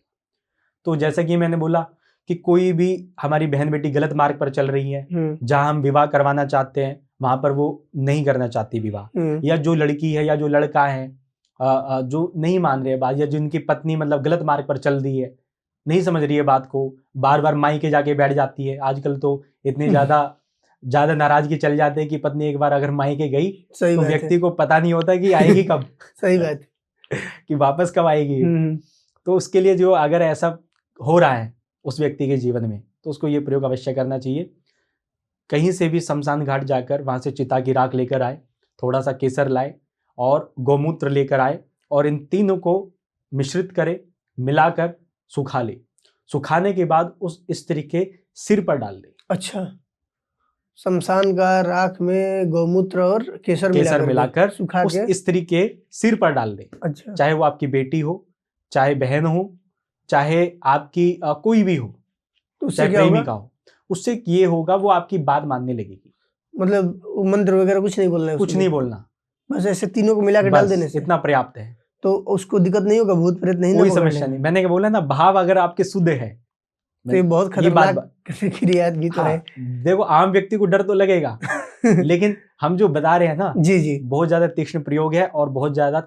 Speaker 2: तो जैसा कि मैंने बोला कि कोई भी हमारी बहन बेटी गलत मार्ग पर चल रही है, जहां हम विवाह करवाना चाहते हैं वहां पर वो नहीं करना चाहती विवाह, या जो लड़की है या जो लड़का है जो नहीं मान रहे बात, या जिनकी पत्नी मतलब गलत मार्ग पर चल रही है, नहीं समझ रही है बात को, बार बार माई के जाके बैठ जाती है। आजकल तो इतनी ज्यादा नाराजगी चल जाते हैं कि पत्नी एक बार अगर माई के गई तो व्यक्ति को पता नहीं होता कि आएगी कब।
Speaker 1: सही बात
Speaker 2: कि वापस कब आएगी। तो उसके लिए जो अगर ऐसा हो रहा है उस व्यक्ति के जीवन में, तो उसको ये प्रयोग अवश्य करना चाहिए। कहीं से भी शमशान घाट जाकर वहां से चिता की राख लेकर आए, थोड़ा सा केसर लाए और गौमूत्र लेकर आए, और इन तीनों को मिश्रित करे, मिलाकर सुखा ले। सुखाने के बाद उस स्त्री के सिर पर डाल दे।
Speaker 1: अच्छा, शमशान का राख में गौमूत्र और केसर
Speaker 2: मिलाकर
Speaker 1: सुखा
Speaker 2: उस
Speaker 1: के
Speaker 2: स्त्री के सिर पर डाल दे।
Speaker 1: अच्छा।
Speaker 2: चाहे वो आपकी बेटी हो, चाहे बहन हो, चाहे आपकी कोई भी हो,
Speaker 1: तो उससे
Speaker 2: चाहे
Speaker 1: क्या होगा?
Speaker 2: प्रेमिका हो, उससे ये होगा वो आपकी बात मानने लगेगी।
Speaker 1: मतलब मंत्र वगैरह कुछ नहीं बोलना है?
Speaker 2: कुछ नहीं बोलना,
Speaker 1: बस ऐसे तीनों को मिला के डाल देने से
Speaker 2: इतना पर्याप्त है।
Speaker 1: तो उसको दिक्कत नहीं होगा, भूत प्रेत नहीं?
Speaker 2: कोई समस्या नहीं। मैंने क्या बोला ना, भाव अगर आपके शुद्ध है
Speaker 1: तो ये बहुत खतरनाक क्रिया भी तो है।
Speaker 2: देखो, आम व्यक्ति को डर तो लगेगा लेकिन हम जो बता रहे हैं ना,
Speaker 1: जी जी,
Speaker 2: बहुत ज्यादा तीक्ष्ण प्रयोग है और बहुत ज्यादा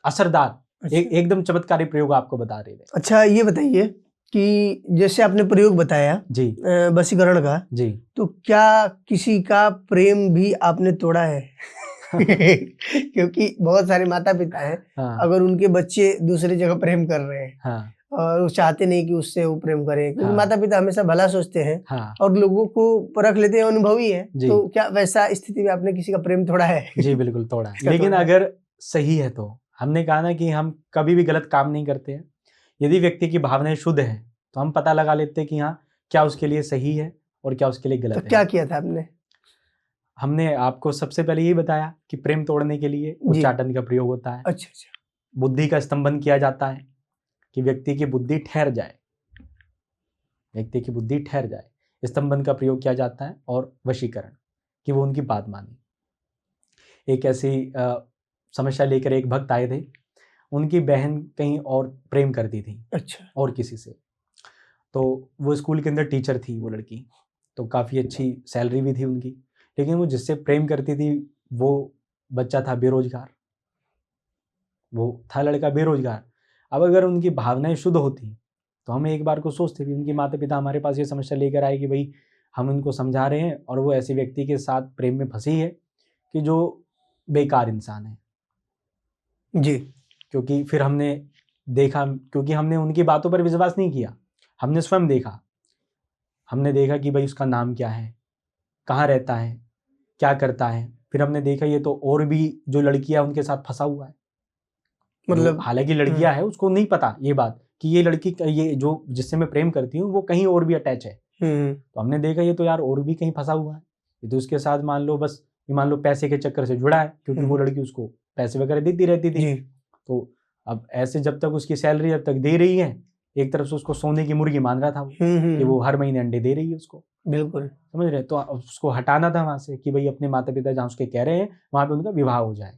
Speaker 2: असरदार।
Speaker 1: अच्छा।
Speaker 2: एकदम चमत्कारी प्रयोग आपको बता रहे थे।
Speaker 1: अच्छा, ये बताइए कि जैसे आपने प्रयोग बताया
Speaker 2: जी
Speaker 1: वशीकरण का,
Speaker 2: जी,
Speaker 1: तो क्या किसी का प्रेम भी आपने तोड़ा है? क्योंकि बहुत सारे माता पिता हैं,
Speaker 2: हाँ,
Speaker 1: अगर उनके बच्चे दूसरी जगह प्रेम कर रहे हैं,
Speaker 2: हाँ,
Speaker 1: और वो चाहते नहीं कि उससे वो प्रेम करें, क्योंकि
Speaker 2: हाँ,
Speaker 1: माता पिता हमेशा भला सोचते हैं,
Speaker 2: हाँ,
Speaker 1: और लोगों को परख लेते हैं, अनुभवी है।
Speaker 2: जी।
Speaker 1: तो क्या वैसा स्थिति में आपने किसी का प्रेम तोड़ा है?
Speaker 2: जी बिल्कुल तोड़ा है।
Speaker 1: इसका
Speaker 2: लेकिन
Speaker 1: तोड़ा है।
Speaker 2: अगर सही है तो हमने कहा ना कि हम कभी भी गलत काम नहीं करते हैं। यदि व्यक्ति की भावनाएं शुद्ध है तो हम पता लगा लेते हैं कि हाँ, क्या उसके लिए सही है और क्या उसके लिए
Speaker 1: तो
Speaker 2: गलत है।
Speaker 1: क्या किया था आपने?
Speaker 2: हमने आपको सबसे पहले यही बताया कि प्रेम तोड़ने के लिए
Speaker 1: जी।
Speaker 2: उच्चाटन का प्रयोग होता है।
Speaker 1: अच्छा अच्छा,
Speaker 2: बुद्धि का स्तंभन किया जाता है कि व्यक्ति की बुद्धि ठहर जाए, स्तंभन का प्रयोग किया जाता है, और वशीकरण, कि वो उनकी बात माने। एक ऐसी समस्या लेकर एक भक्त आए थे, उनकी बहन कहीं और प्रेम करती थी,
Speaker 1: अच्छा,
Speaker 2: और किसी से। तो वो स्कूल के अंदर टीचर थी वो लड़की, तो काफ़ी अच्छी सैलरी भी थी उनकी, लेकिन वो जिससे प्रेम करती थी वो बच्चा था बेरोजगार, वो था लड़का बेरोजगार। अब अगर उनकी भावनाएं शुद्ध होती तो हम एक बार को सोचते भी, उनके माता पिता हमारे पास ये समस्या लेकर आए कि भाई हम उनको समझा रहे हैं और वो ऐसे व्यक्ति के साथ प्रेम में फंसी है कि जो बेकार इंसान है।
Speaker 1: जी,
Speaker 2: क्योंकि फिर हमने देखा, क्योंकि हमने उनकी बातों पर विश्वास नहीं किया, हमने स्वयं देखा, हमने देखा कि भाई उसका नाम क्या है, कहाँ रहता है, क्या करता है। फिर हमने देखा ये तो और भी जो लड़कियां उनके साथ फंसा हुआ है।
Speaker 1: मतलब
Speaker 2: हालांकि लड़कियां है उसको नहीं पता ये बात कि ये लड़की ये जो जिससे मैं प्रेम करती हूँ वो कहीं और भी अटैच है। तो हमने देखा ये तो यार और भी कहीं फंसा हुआ है, ये तो उसके साथ मान लो बस ये मान लो पैसे के चक्कर से जुड़ा है, क्योंकि वो लड़की उसको पैसे वगैरह देती रहती थी।
Speaker 1: जी
Speaker 2: तो अब ऐसे जब तक उसकी सैलरी जब तक दे रही है, एक तरफ से उसको सोने की मुर्गी मान रहा था वो कि वो हर महीने अंडे दे रही है उसको,
Speaker 1: बिल्कुल
Speaker 2: समझ रहे। तो अब उसको हटाना था वहां से कि भाई अपने माता पिता जहाँ उसके कह रहे हैं वहां पे उनका विवाह हो जाए।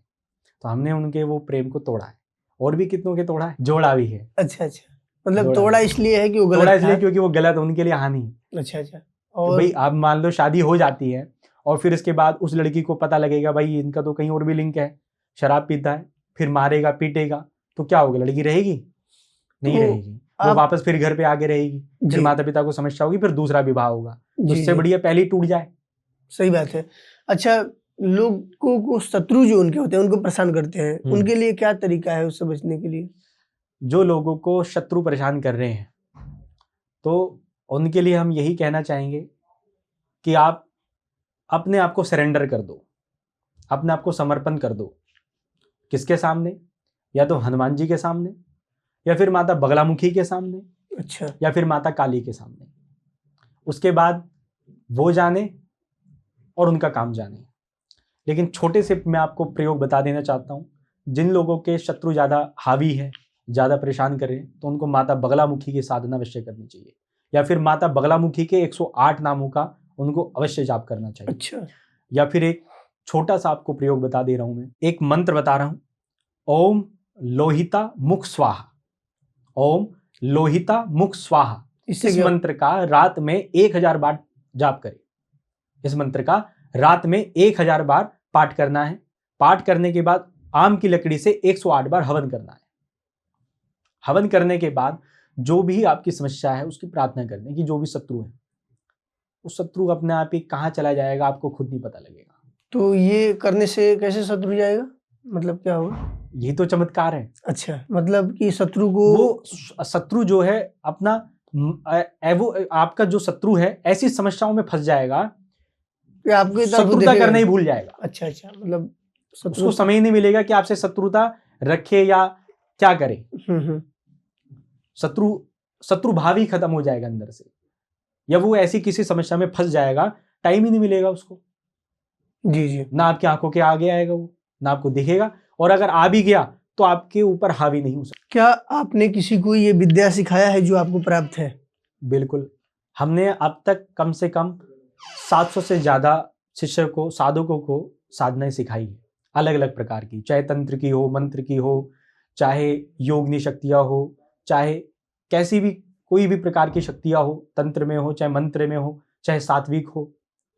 Speaker 2: तो हमने उनके वो प्रेम को तोड़ा है, और भी कितनों के तोड़ा है, जोड़ा भी है।
Speaker 1: अच्छा मतलब
Speaker 2: जोड़ा
Speaker 1: तोड़ा
Speaker 2: है।
Speaker 1: इसलिए है कि वो
Speaker 2: तोड़ा
Speaker 1: गलत
Speaker 2: इसलिए
Speaker 1: था।
Speaker 2: क्योंकि वो गलत उनके लिए हानि।
Speaker 1: अच्छा
Speaker 2: तो
Speaker 1: और
Speaker 2: भाई आप मान लो शादी हो जाती है और फिर इसके बाद उस लड़की को पता लगेगा भाई इनका तो कहीं और भी लिंक है, शराब पीता है, फिर मारेगा पीटेगा, तो क्या होगा, लड़की रहेगी नहीं
Speaker 1: तो
Speaker 2: रहेगी, वो
Speaker 1: आप
Speaker 2: वापस फिर घर पे आगे रहेगी, फिर
Speaker 1: जी
Speaker 2: माता पिता को समस्या होगी, फिर दूसरा विवाह होगा। तो
Speaker 1: जी
Speaker 2: इससे
Speaker 1: जी
Speaker 2: बढ़िया पहले ही टूट जाए।
Speaker 1: सही बात है। अच्छा, लोगों को शत्रु जो उनके होते हैं उनको परेशान करते हैं, उनके लिए क्या तरीका है उससे बचने के लिए?
Speaker 2: जो लोगों को शत्रु परेशान कर रहे हैं तो उनके लिए हम यही कहना चाहेंगे कि आप अपने आप को सरेंडर कर दो, अपने आप को समर्पण कर दो। किसके सामने? या तो हनुमान जी के सामने, या फिर माता बगलामुखी के सामने,
Speaker 1: अच्छा
Speaker 2: या फिर माता काली के सामने। उसके बाद वो जाने और उनका काम जाने। लेकिन छोटे से मैं आपको प्रयोग बता देना चाहता हूँ, जिन लोगों के शत्रु ज़्यादा हावी है, ज़्यादा परेशान कर रहे हैं, तो उनको माता बगलामुखी की साधना अवश्य करनी चाहिए, या फिर माता बगलामुखी के 108 नामों का उनको अवश्य जाप करना चाहिए।
Speaker 1: अच्छा
Speaker 2: या फिर एक छोटा सा आपको प्रयोग बता दे रहा हूं, मैं एक मंत्र बता रहा हूं, ओम लोहिता मुख स्वाहा, ओम लोहिता मुख स्वाहा।
Speaker 1: इससे
Speaker 2: इस
Speaker 1: क्या?
Speaker 2: मंत्र का रात में 1000 बार जाप करें। इस मंत्र का रात में 1000 बार पाठ करना है। पाठ करने के बाद आम की लकड़ी से 108 बार हवन करना है। हवन करने के बाद जो भी आपकी समस्या है उसकी प्रार्थना करने की, जो भी शत्रु है उस शत्रु अपने आप ही कहाँ चला जाएगा आपको खुद नहीं पता लगेगा।
Speaker 1: तो ये करने से कैसे शत्रु जाएगा, मतलब क्या होगा?
Speaker 2: यही तो चमत्कार है।
Speaker 1: अच्छा, मतलब कि शत्रु को
Speaker 2: वो शत्रु जो है अपना वो आपका जो शत्रु है ऐसी समस्याओं में फंस जाएगा,
Speaker 1: कि आपकी तरफ
Speaker 2: शत्रुता
Speaker 1: देखेगा
Speaker 2: करना ही
Speaker 1: नहीं।
Speaker 2: भूल जाएगा।
Speaker 1: अच्छा मतलब
Speaker 2: उसको
Speaker 1: शत्रु
Speaker 2: समय ही नहीं मिलेगा कि आपसे शत्रुता रखे या क्या करे। शत्रु भाव ही खत्म हो जाएगा अंदर से, या वो ऐसी किसी समस्या में फंस जाएगा, टाइम ही नहीं मिलेगा उसको।
Speaker 1: जी जी
Speaker 2: ना आपकी आंखों के आगे आएगा वो, ना आपको दिखेगा, और अगर आ भी गया तो आपके ऊपर हावी नहीं हो सकता।
Speaker 1: क्या आपने किसी को ये विद्या सिखाया है जो आपको प्राप्त है?
Speaker 2: बिल्कुल, हमने अब तक कम से कम 700 से ज्यादा शिष्य को, साधकों को साधनाएं सिखाई है, अलग अलग प्रकार की, चाहे तंत्र की हो, मंत्र की हो, चाहे योगनी शक्तियां हो, चाहे कैसी भी कोई भी प्रकार की शक्तियां हो, तंत्र में हो, चाहे मंत्र में हो, चाहे सात्विक हो,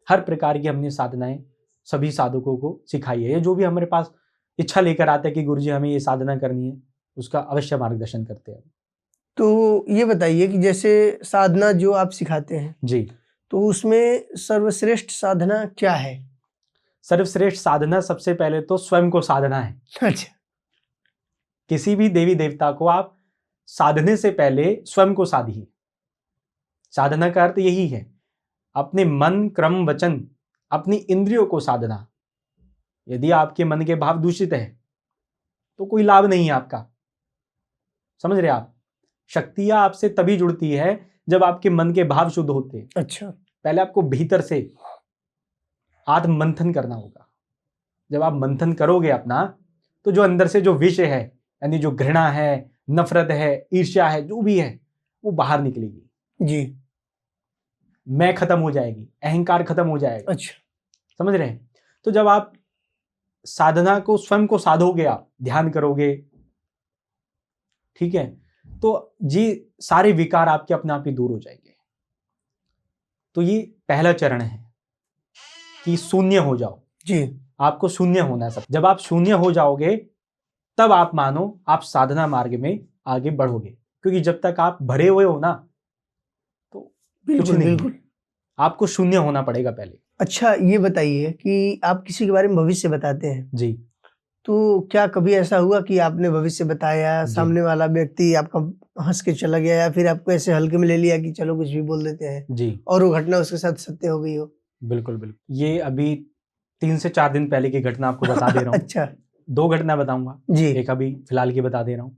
Speaker 2: हर प्रकार की हमने साधनाएं सभी साधकों को सिखाई है। जो भी हमारे पास इच्छा लेकर आते हैं कि गुरुजी हमें ये साधना करनी है, उसका अवश्य मार्गदर्शन करते हैं।
Speaker 1: तो ये बताइए कि जैसे साधना जो आप सिखाते हैं
Speaker 2: जी,
Speaker 1: तो उसमें सर्वश्रेष्ठ साधना क्या है?
Speaker 2: सर्वश्रेष्ठ साधना सबसे पहले तो स्वयं को साधना है।
Speaker 1: अच्छा
Speaker 2: किसी भी देवी देवता को आप साधने से पहले स्वयं को साधिए। साधना का अर्थ यही है, अपने मन, क्रम, वचन, अपनी इंद्रियों को साधना। यदि आपके मन के भाव दूषित है तो कोई लाभ नहीं है आपका, समझ रहे आप। शक्तियां आपसे तभी जुड़ती है जब आपके मन के भाव शुद्ध होते हैं।
Speaker 1: अच्छा
Speaker 2: पहले आपको भीतर से आत्म मंथन करना होगा। जब आप मंथन करोगे अपना, तो जो अंदर से जो विषय है, यानी जो घृणा है, नफरत है, ईर्ष्या है, जो भी है वो बाहर निकलेगी।
Speaker 1: जी
Speaker 2: मैं खत्म हो जाएगी, अहंकार खत्म हो जाएगा।
Speaker 1: अच्छा
Speaker 2: समझ रहे हैं। तो जब आप साधना को स्वयं को साधोगे, आप ध्यान करोगे, ठीक है, तो जी सारे विकार आपके अपने आप ही दूर हो जाएंगे। तो ये पहला चरण है कि शून्य हो जाओ।
Speaker 1: जी
Speaker 2: आपको शून्य होना है सब। जब आप शून्य हो जाओगे तब आप मानो आप साधना मार्ग में आगे बढ़ोगे, क्योंकि जब तक आप भरे हुए हो ना तो कुछ
Speaker 1: बिल्कुल
Speaker 2: नहीं।
Speaker 1: बिल्कुल।
Speaker 2: आपको शून्य होना पड़ेगा पहले।
Speaker 1: अच्छा ये बताइए कि आप किसी के बारे में भविष्य बताते हैं,
Speaker 2: जी
Speaker 1: तो क्या कभी ऐसा हुआ कि आपने भविष्य बताया,
Speaker 2: जी
Speaker 1: सामने वाला व्यक्ति आपका हंस के चला गया, या फिर आपको ऐसे हल्के में ले लिया कि चलो कुछ भी बोल देते हैं,
Speaker 2: जी
Speaker 1: और वो घटना उसके साथ सत्य हो गई हो?
Speaker 2: बिल्कुल बिल्कुल। ये अभी 3 से 4 दिन पहले की घटना आपको बता दे रहा हूँ।
Speaker 1: अच्छा
Speaker 2: 2 घटना बताऊंगा।
Speaker 1: जी।
Speaker 2: एक अभी फिलहाल की बता दे रहा हूँ।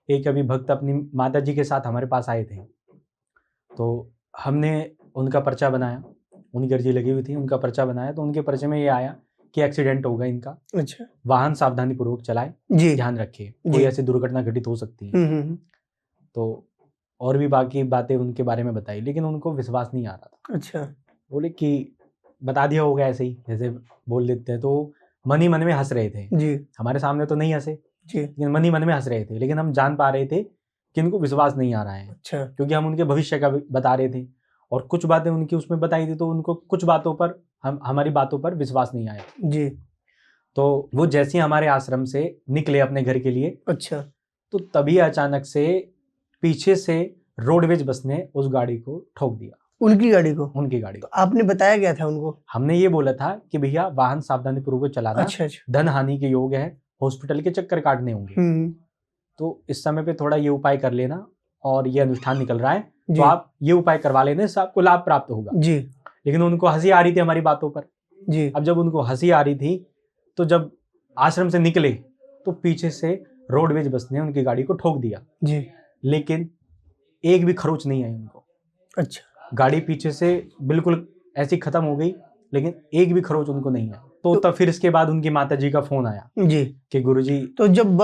Speaker 2: एक अभी भक्त अपनी माता जी के साथ हमारे पास आए थे, तो हमने उनका पर्चा बनाया, उनकी अर्जी लगी हुई थी, उनका पर्चा बनाया, तो उनके पर्चे में ये आया कि एक्सीडेंट होगा इनका,
Speaker 1: अच्छा।
Speaker 2: वाहन सावधानी पूर्वक चलाए,
Speaker 1: जी।
Speaker 2: ध्यान रखिए, कोई
Speaker 1: जी।
Speaker 2: ऐसी दुर्घटना घटित हो सकती है।
Speaker 1: हम्म।
Speaker 2: तो और भी बाकी बातें उनके बारे में बताई, लेकिन उनको विश्वास नहीं आ रहा था।
Speaker 1: अच्छा।
Speaker 2: बोले कि बता दिया होगा ऐसे ही, जैसे बोल देते हैं। तो मन ही मन में हंस रहे थे,
Speaker 1: जी।
Speaker 2: हमारे सामने तो नहीं हंसे,
Speaker 1: जी।
Speaker 2: लेकिन मन ही मन में हंस रहे थे, लेकिन हम जान पा रहे थे कि इनको विश्वास नहीं आ रहा है,
Speaker 1: अच्छा।
Speaker 2: क्योंकि हम उनके भविष्य का बता रहे थे और कुछ बातें उनकी उसमें बताई थी, तो उनको कुछ बातों पर हमारी बातों पर विश्वास नहीं आया।
Speaker 1: जी।
Speaker 2: तो वो जैसे ही हमारे आश्रम से निकले अपने घर के लिए,
Speaker 1: अच्छा।
Speaker 2: तो तभी अचानक से पीछे से रोडवेज बस ने उस गाड़ी को ठोक दिया,
Speaker 1: उनकी गाड़ी को?
Speaker 2: उनकी गाड़ी
Speaker 1: तो
Speaker 2: को।
Speaker 1: आपने बताया क्या था उनको?
Speaker 2: हमने ये बोला था कि भैया वाहन सावधानी पूर्वक चलाना,
Speaker 1: अच्छा। अच्छा।
Speaker 2: धन हानि के योग है, हॉस्पिटल के चक्कर काटने होंगे, तो इस समय पे थोड़ा ये उपाय कर लेना, और ये अनुष्ठान निकल रहा है तो
Speaker 1: जी।
Speaker 2: आप ये उपाय करवा लेने से आपको लाभ प्राप्त होगा।
Speaker 1: जी।
Speaker 2: लेकिन उनको हंसी आ रही थी हमारी बातों पर।
Speaker 1: जी।
Speaker 2: अब जब उनको हंसी आ रही थी, तो जब आश्रम से निकले तो पीछे से रोडवेज बस ने उनकी गाड़ी को ठोक दिया,
Speaker 1: जी।
Speaker 2: लेकिन एक भी खरोच नहीं आई उनको।
Speaker 1: अच्छा।
Speaker 2: गाड़ी पीछे से बिल्कुल ऐसी खत्म हो गई, लेकिन एक भी खरोच उनको नहीं आई। तो तब फिर इसके बाद उनकी माता जी का फोन आया
Speaker 1: जी
Speaker 2: कि गुरुजी।
Speaker 1: तो जब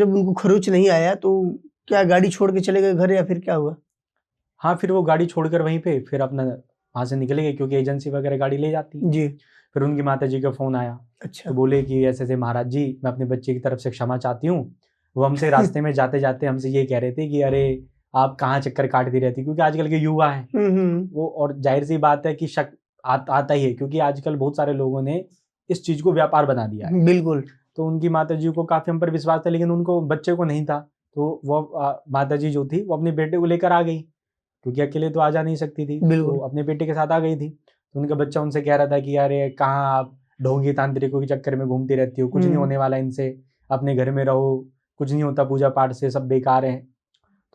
Speaker 1: उनको खरोच नहीं आया तो क्या गाड़ी छोड़ के चले गए घर, या फिर क्या हुआ?
Speaker 2: हाँ, फिर वो गाड़ी छोड़कर वहीं पे फिर अपना वहां से निकले गए, क्योंकि एजेंसी वगैरह गाड़ी ले जाती है।
Speaker 1: जी।
Speaker 2: फिर उनकी माता जी का फोन आया,
Speaker 1: अच्छा।
Speaker 2: तो बोले कि ऐसे ऐसे महाराज जी, मैं अपने बच्चे की तरफ से क्षमा चाहती हूँ। वो हमसे रास्ते में जाते जाते हमसे ये कह रहे थे कि अरे आप कहाँ चक्कर काटती रहती, क्योंकि आजकल के युवा हैं वो, और जाहिर सी बात है कि शक आता ही है, क्योंकि आजकल बहुत सारे लोगों ने इस चीज को व्यापार बना दिया है।
Speaker 1: बिल्कुल।
Speaker 2: तो उनकी माता जी को काफी हम पर विश्वास था, लेकिन उनको बच्चे को नहीं था। तो वो माता जी जो थी वो अपने बेटे को लेकर आ गई, क्योंकि अकेले तो आ जा नहीं सकती थी, तो
Speaker 1: बिल्कुल।
Speaker 2: अपने बेटे के साथ आ गई थी। तो उनका बच्चा उनसे कह रहा था कि अरे कहाँ आप ढोंगी तांत्रिकों के चक्कर में घूमती रहती हो, कुछ नहीं होने वाला इनसे, अपने घर में रहो, कुछ नहीं होता पूजा पाठ से, सब बेकार है।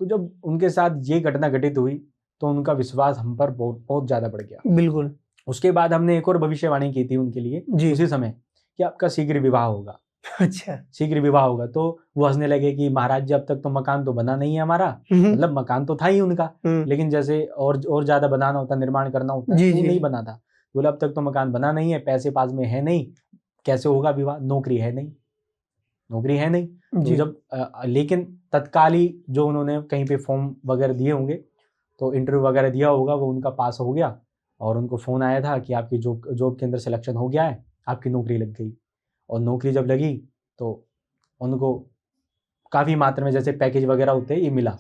Speaker 2: तो जब उनके साथ ये घटना घटित हुई तो उनका विश्वास हम पर बहुत बहुत ज्यादा बढ़ गया।
Speaker 1: बिल्कुल।
Speaker 2: उसके बाद हमने एक और भविष्यवाणी की थी उनके लिए
Speaker 1: जी।
Speaker 2: उसी समय, कि आपका शीघ्र विवाह होगा,
Speaker 1: अच्छा।
Speaker 2: शीघ्र विवाह होगा। तो वो हंसने लगे कि महाराज जी अब तक तो मकान तो बना नहीं है हमारा, मतलब मकान तो था ही उनका, लेकिन जैसे और ज्यादा बनाना होता, निर्माण करना होता
Speaker 1: जी,
Speaker 2: तो
Speaker 1: जी,
Speaker 2: नहीं
Speaker 1: जी।
Speaker 2: बना था। बोले अब तक तो मकान बना नहीं है, पैसे पास में है नहीं, कैसे होगा विवाह, नौकरी है नहीं, नौकरी है नहीं। तो
Speaker 1: जी।
Speaker 2: जब लेकिन तत्काल ही जो उन्होंने कहीं पे फॉर्म वगैरह दिए होंगे, तो इंटरव्यू वगैरह दिया होगा, वो उनका पास हो गया, और उनको फोन आया था कि आपकी जॉब के अंदर सिलेक्शन हो गया है, आपकी नौकरी लग गई। और नौकरी जब लगी तो उनको काफ़ी मात्रा में जैसे पैकेज वगैरह होते हैं ये मिला,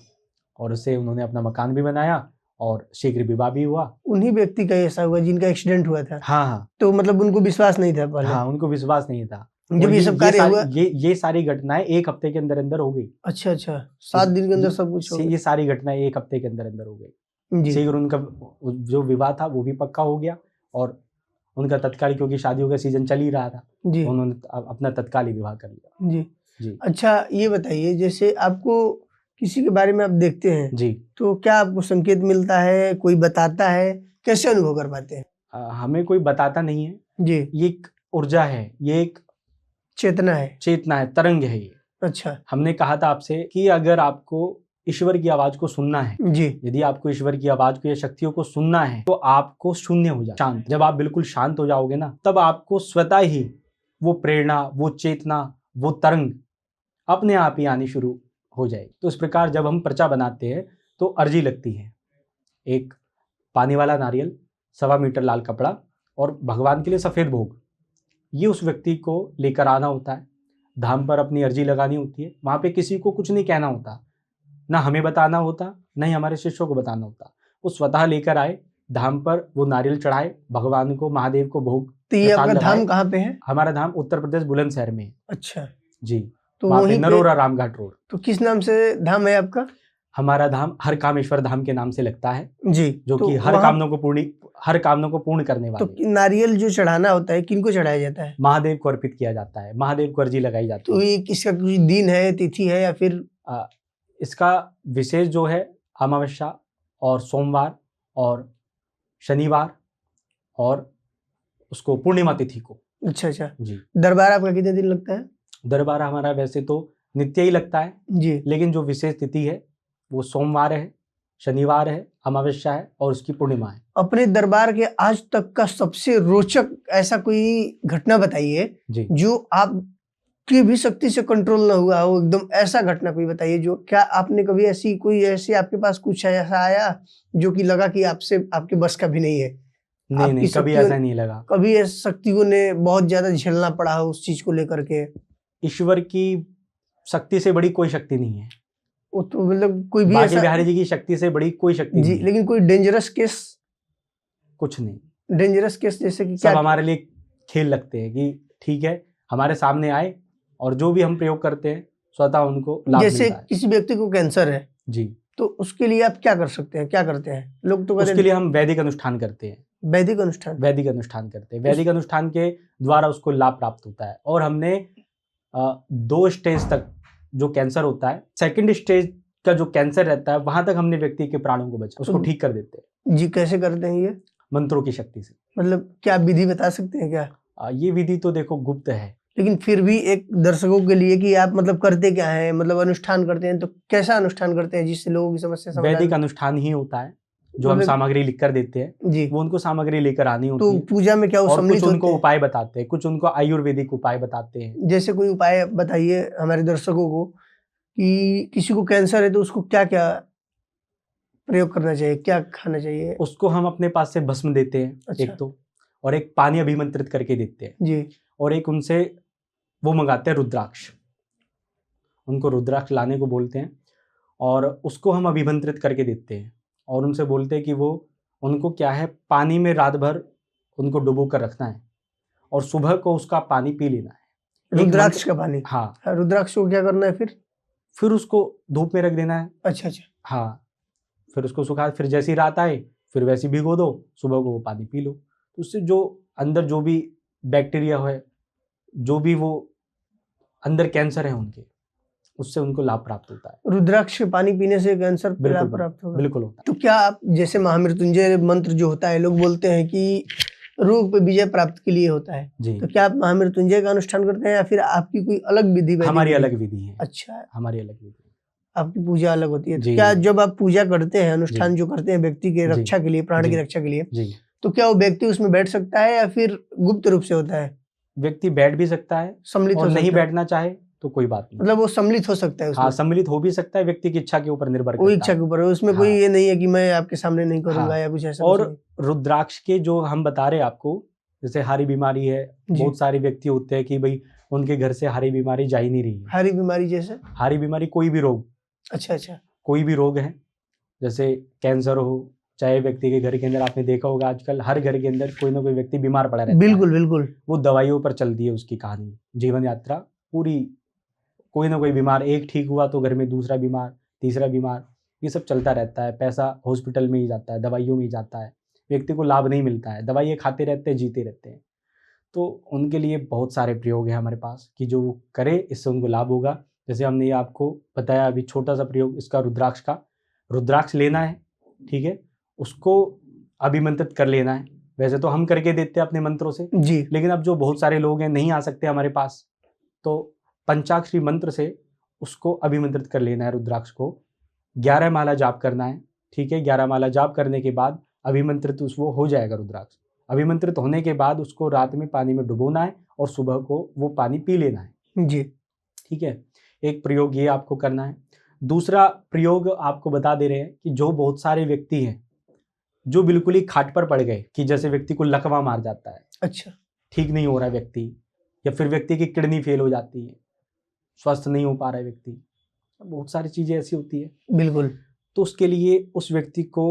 Speaker 2: और उससे उन्होंने अपना मकान भी बनाया और शीघ्र विवाह भी हुआ।
Speaker 1: उन्हीं व्यक्ति का ऐसा हुआ जिनका एक्सीडेंट हुआ था?
Speaker 2: हाँ हाँ
Speaker 1: तो मतलब उनको विश्वास नहीं था पहले?
Speaker 2: हाँ, उनको विश्वास नहीं था।
Speaker 1: जब
Speaker 2: और
Speaker 1: ये सब कार्य हुआ?
Speaker 2: ये सारी घटनाएं 1 हफ्ते के अंदर अंदर हो गई।
Speaker 1: अच्छा। अच्छा, 7 दिन के अंदर सब कुछ हो
Speaker 2: ये
Speaker 1: गया?
Speaker 2: सारी घटनाएं 1 हफ्ते के अंदर अंदर हो गई।
Speaker 1: जी।
Speaker 2: शीघ्र उनका जो विवाह था वो भी पक्का हो गया, और उनका तत्काल, क्योंकि शादियों का सीजन चल ही रहा था,
Speaker 1: जी।
Speaker 2: तो उन्होंने अपना तत्काल ही विवाह कर लिया।
Speaker 1: जी।
Speaker 2: जी
Speaker 1: अच्छा, ये बताइए, जैसे आपको किसी के बारे में आप देखते हैं
Speaker 2: जी।
Speaker 1: तो क्या आपको संकेत मिलता है, कोई बताता है, कैसे अनुभव कर पाते हैं?
Speaker 2: हमें कोई बताता नहीं है,
Speaker 1: जी।
Speaker 2: ये एक ऊर्जा है, ये एक
Speaker 1: चेतना है?
Speaker 2: चेतना है, तरंग है ये।
Speaker 1: अच्छा।
Speaker 2: हमने कहा था आपसे कि अगर आपको ईश्वर की आवाज को सुनना है,
Speaker 1: जी।
Speaker 2: यदि आपको ईश्वर की आवाज को या शक्तियों को सुनना है, तो आपको शून्य हो जाए, शांत। जब आप बिल्कुल शांत हो जाओगे ना, तब आपको स्वतः ही वो प्रेरणा, वो चेतना, वो तरंग अपने आप ही आनी शुरू हो जाएगी। तो इस प्रकार जब हम पर्चा बनाते हैं तो अर्जी लगती है, एक पानी वाला नारियल, 1.25 मीटर लाल कपड़ा, और भगवान के लिए सफेद भोग, ये उस व्यक्ति को लेकर आना होता है। धाम पर अपनी अर्जी लगानी होती है, वहां पे किसी को कुछ नहीं कहना होता, ना हमें बताना होता, ना ही हमारे शिष्यों को बताना होता। वो स्वतः लेकर आए, धाम पर वो नारियल चढ़ाए, भगवान को, महादेव को भोग
Speaker 1: तो ये
Speaker 2: प्रसाद
Speaker 1: आपका
Speaker 2: लगाए।
Speaker 1: धाम कहाँ पे है?
Speaker 2: हमारा धाम उत्तर प्रदेश बुलंदशहर में है।
Speaker 1: अच्छा।
Speaker 2: जी,
Speaker 1: तो
Speaker 2: वहाँ पे
Speaker 1: वहीं पे
Speaker 2: नरोरा रामघाट रोड।
Speaker 1: तो किस नाम से धाम है आपका?
Speaker 2: हमारा धाम हर कामेश्वर धाम के नाम से लगता है,
Speaker 1: जी।
Speaker 2: जो
Speaker 1: तो
Speaker 2: कि हर कामनों को पूर्ण करने
Speaker 1: तो
Speaker 2: वाले।
Speaker 1: नारियल जो चढ़ाना होता है किनको चढ़ाया जाता है?
Speaker 2: महादेव को अर्पित किया जाता है, महादेव को अर्जी लगाई जाती
Speaker 1: तो
Speaker 2: है।
Speaker 1: ये इसका कुछ दिन है, तिथि है, या फिर?
Speaker 2: इसका विशेष जो है अमावस्या और सोमवार और शनिवार और उसको पूर्णिमा तिथि को।
Speaker 1: अच्छा। अच्छा।
Speaker 2: जी।
Speaker 1: दरबार आपका कितने दिन लगता है?
Speaker 2: दरबार हमारा वैसे तो नित्य ही लगता है,
Speaker 1: जी
Speaker 2: लेकिन जो विशेष तिथि है वो सोमवार है, शनिवार है, अमावस्या है और उसकी पूर्णिमा है।
Speaker 1: अपने दरबार के आज तक का सबसे रोचक ऐसा कोई घटना बताइए
Speaker 2: जी।
Speaker 1: जो आपकी भी शक्ति से कंट्रोल ना हुआ हो, एकदम ऐसा घटना कोई बताइए। जो क्या आपने कभी ऐसी कोई ऐसी आपके पास कुछ ऐसा आया जो कि लगा कि आपसे आपके बस का भी नहीं है?
Speaker 2: नहीं
Speaker 1: आपकी
Speaker 2: नहीं, कभी
Speaker 1: शक्तियों
Speaker 2: ऐसा नहीं लगा।
Speaker 1: कभी ऐसे शक्तियों ने बहुत ज्यादा झेलना पड़ा हो उस चीज को लेकर के?
Speaker 2: ईश्वर की शक्ति से बड़ी कोई शक्ति नहीं है,
Speaker 1: वो तो मतलब कोई भी
Speaker 2: बांके
Speaker 1: ऐसा
Speaker 2: बिहारी जी की शक्ति से बड़ी कोई शक्ति
Speaker 1: जी,
Speaker 2: नहीं है,
Speaker 1: लेकिन कोई डेंजरस केस
Speaker 2: कुछ नहीं।
Speaker 1: जैसे कि
Speaker 2: सब
Speaker 1: क्या?
Speaker 2: हमारे लिए खेल लगते हैं कि ठीक है हमारे सामने आए और जो भी हम प्रयोग करते हैं स्वतः उनको लाभ
Speaker 1: जैसे
Speaker 2: मिलता है।
Speaker 1: किसी व्यक्ति को कैंसर है
Speaker 2: जी,
Speaker 1: तो उसके लिए आप क्या कर सकते हैं, क्या करते हैं? लोग तो कहते
Speaker 2: उसके लिए हम वैदिक अनुष्ठान करते हैं।
Speaker 1: वैदिक अनुष्ठान।
Speaker 2: वैदिक अनुष्ठान करते हैं, वैदिक अनुष्ठान के द्वारा उसको लाभ प्राप्त होता है। और हमने 2 स्टेज तक जो कैंसर होता है, सेकंड स्टेज का जो कैंसर रहता है वहां तक हमने व्यक्ति के प्राणों को बचा उसको ठीक कर देते हैं
Speaker 1: जी कैसे करते हैं ये?
Speaker 2: मंत्रों की शक्ति से।
Speaker 1: मतलब क्या विधि बता सकते हैं क्या?
Speaker 2: ये विधि तो देखो गुप्त है,
Speaker 1: लेकिन फिर भी एक दर्शकों के लिए कि आप मतलब करते क्या हैं, मतलब अनुष्ठान करते हैं तो कैसा अनुष्ठान करते हैं जिससे लोगों की समस्या
Speaker 2: वैदिक
Speaker 1: समाधान?
Speaker 2: अनुष्ठान ही होता है जो हम
Speaker 1: मतलब
Speaker 2: सामग्री लिख कर देते हैं,
Speaker 1: जी,
Speaker 2: वो उनको सामग्री लेकर आनी
Speaker 1: तो
Speaker 2: होती है
Speaker 1: पूजा में क्या वो
Speaker 2: और कुछ
Speaker 1: सम्मिलित होते
Speaker 2: उनको
Speaker 1: हैं?
Speaker 2: उपाय बताते हैं, कुछ उनको आयुर्वेदिक उपाय बताते हैं।
Speaker 1: जैसे कोई उपाय बताइए हमारे दर्शकों को कि किसी को कैंसर है तो उसको क्या क्या प्रयोग करना चाहिए, क्या खाना चाहिए?
Speaker 2: उसको हम अपने पास से भस्म देते हैं
Speaker 1: अच्छा।
Speaker 2: एक तो, और एक पानी अभिमंत्रित करके देते हैं,
Speaker 1: जी
Speaker 2: और एक उनसे वो मंगाते हैं रुद्राक्ष, उनको रुद्राक्ष लाने को बोलते हैं और उसको हम अभिमंत्रित करके देते हैं और उनसे बोलते हैं कि वो उनको क्या है पानी में रात भर उनको डुबो कर रखना है और सुबह को उसका पानी पी लेना है। एक
Speaker 1: रुद्राक्ष
Speaker 2: मंत्र-
Speaker 1: का पानी?
Speaker 2: हाँ,
Speaker 1: रुद्राक्ष को क्या करना है फिर?
Speaker 2: फिर उसको धूप में रख देना है।
Speaker 1: अच्छा अच्छा।
Speaker 2: हाँ, फिर उसको सुखा, फिर जैसी रात आए फिर वैसी भिगो दो, सुबह को वो पानी पी लो, तो उससे जो अंदर जो भी बैक्टीरिया है, जो भी वो अंदर कैंसर है उनके, उससे उनको लाभ प्राप्त होता है।
Speaker 1: रुद्राक्ष के पानी पीने से कैंसर पे
Speaker 2: बिल्कुल
Speaker 1: लाभ प्राप्त होगा?
Speaker 2: बिल्कुल होता
Speaker 1: तो क्या आप जैसे महामृत्युंजय मंत्र जो होता है, लोग बोलते हैं कि रोग पे विजय प्राप्त के लिए होता है,
Speaker 2: है जी।
Speaker 1: तो क्या आप महामृत्युंजय का अनुष्ठान करते हैं या फिर आपकी कोई अलग विधि? वैदिक
Speaker 2: हमारी
Speaker 1: विधि?
Speaker 2: अलग विधि है,
Speaker 1: अच्छा,
Speaker 2: हमारी अलग विधि है।
Speaker 1: आपकी पूजा अलग होती है। तो
Speaker 2: जी,
Speaker 1: क्या
Speaker 2: जी।
Speaker 1: जब आप पूजा करते हैं, अनुष्ठान जो करते हैं व्यक्ति के
Speaker 2: जी।
Speaker 1: रक्षा के लिए, प्राण की
Speaker 2: जी।
Speaker 1: रक्षा के लिए,
Speaker 2: जी,
Speaker 1: तो क्या वो व्यक्ति उसमें बैठ सकता है या फिर गुप्त रूप से होता है,
Speaker 2: व्यक्ति बैठ भी सकता है
Speaker 1: सम्मिलित
Speaker 2: और
Speaker 1: हो
Speaker 2: नहीं
Speaker 1: सकता है?
Speaker 2: बैठना चाहे तो कोई बात नहीं।
Speaker 1: मतलब वो सम्मिलित हो सकता है
Speaker 2: हाँ,
Speaker 1: उसमें?
Speaker 2: सम्मिलित हो भी सकता है, व्यक्ति की इच्छा के ऊपर निर्भर
Speaker 1: वो
Speaker 2: करता
Speaker 1: इच्छा
Speaker 2: है।
Speaker 1: के ऊपर है, उसमें कोई
Speaker 2: हाँ।
Speaker 1: ये नहीं है कि मैं आपके सामने नहीं करूंगा
Speaker 2: हाँ।
Speaker 1: या कुछ ऐसा?
Speaker 2: और
Speaker 1: कुछ नहीं।
Speaker 2: रुद्राक्ष के जो हम बता रहे हैं आपको, जैसे हारी बीमारी है,
Speaker 1: जी।
Speaker 2: बहुत सारे व्यक्ति होते हैं कि भाई उनके घर से हारी बीमारी जा ही नहीं रही है।
Speaker 1: हारी बीमारी जैसे?
Speaker 2: हारी बीमारी कोई भी रोग,
Speaker 1: अच्छा अच्छा।
Speaker 2: कोई भी रोग है, जैसे कैंसर हो, चाहे व्यक्ति के घर के अंदर, आपने देखा होगा आजकल हर घर के अंदर कोई ना कोई व्यक्ति बीमार पड़ा रहता है।
Speaker 1: बिल्कुल बिल्कुल।
Speaker 2: वो दवाइयों पर चलती है उसकी कहानी, जीवन यात्रा पूरी, कोई ना कोई बीमार, एक ठीक हुआ तो घर में दूसरा बीमार, तीसरा बीमार, ये सब चलता रहता है। पैसा हॉस्पिटल में ही जाता है, दवाइयों में ही जाता है, व्यक्ति को लाभ नहीं मिलता है, दवाइयाँ खाते रहते हैं, जीते रहते हैं। तो उनके लिए बहुत सारे प्रयोग हैं हमारे पास कि जो वो करे इससे उनको लाभ होगा। जैसे हमने ये आपको बताया अभी छोटा सा प्रयोग इसका, रुद्राक्ष का। रुद्राक्ष लेना है, ठीक है, उसको अभिमंत्रित कर लेना है। वैसे तो हम करके देते हैं अपने मंत्रों से,
Speaker 1: जी
Speaker 2: लेकिन अब जो बहुत सारे लोग हैं नहीं आ सकते हमारे पास, तो पंचाक्षरी मंत्र से उसको अभिमंत्रित कर लेना है। रुद्राक्ष को 11 माला जाप करना है, ठीक है। 11 माला जाप करने के बाद अभिमंत्रित वो हो जाएगा रुद्राक्ष। अभिमंत्रित होने के बाद उसको रात में पानी में डुबोना है और सुबह को वो पानी पी लेना है,
Speaker 1: जी।
Speaker 2: ठीक है। एक प्रयोग ये आपको करना है। दूसरा प्रयोग आपको बता दे रहे हैं कि जो बहुत सारे व्यक्ति हैं जो बिल्कुल ही खाट पर पड़ गए, कि जैसे व्यक्ति को लकवा मार जाता है,
Speaker 1: अच्छा।
Speaker 2: ठीक नहीं हो रहा है व्यक्ति, या फिर व्यक्ति की किडनी फेल हो जाती है, स्वस्थ नहीं हो पा रहा है व्यक्ति, बहुत सारी चीज़ें ऐसी होती है।
Speaker 1: बिल्कुल।
Speaker 2: तो उसके लिए उस व्यक्ति को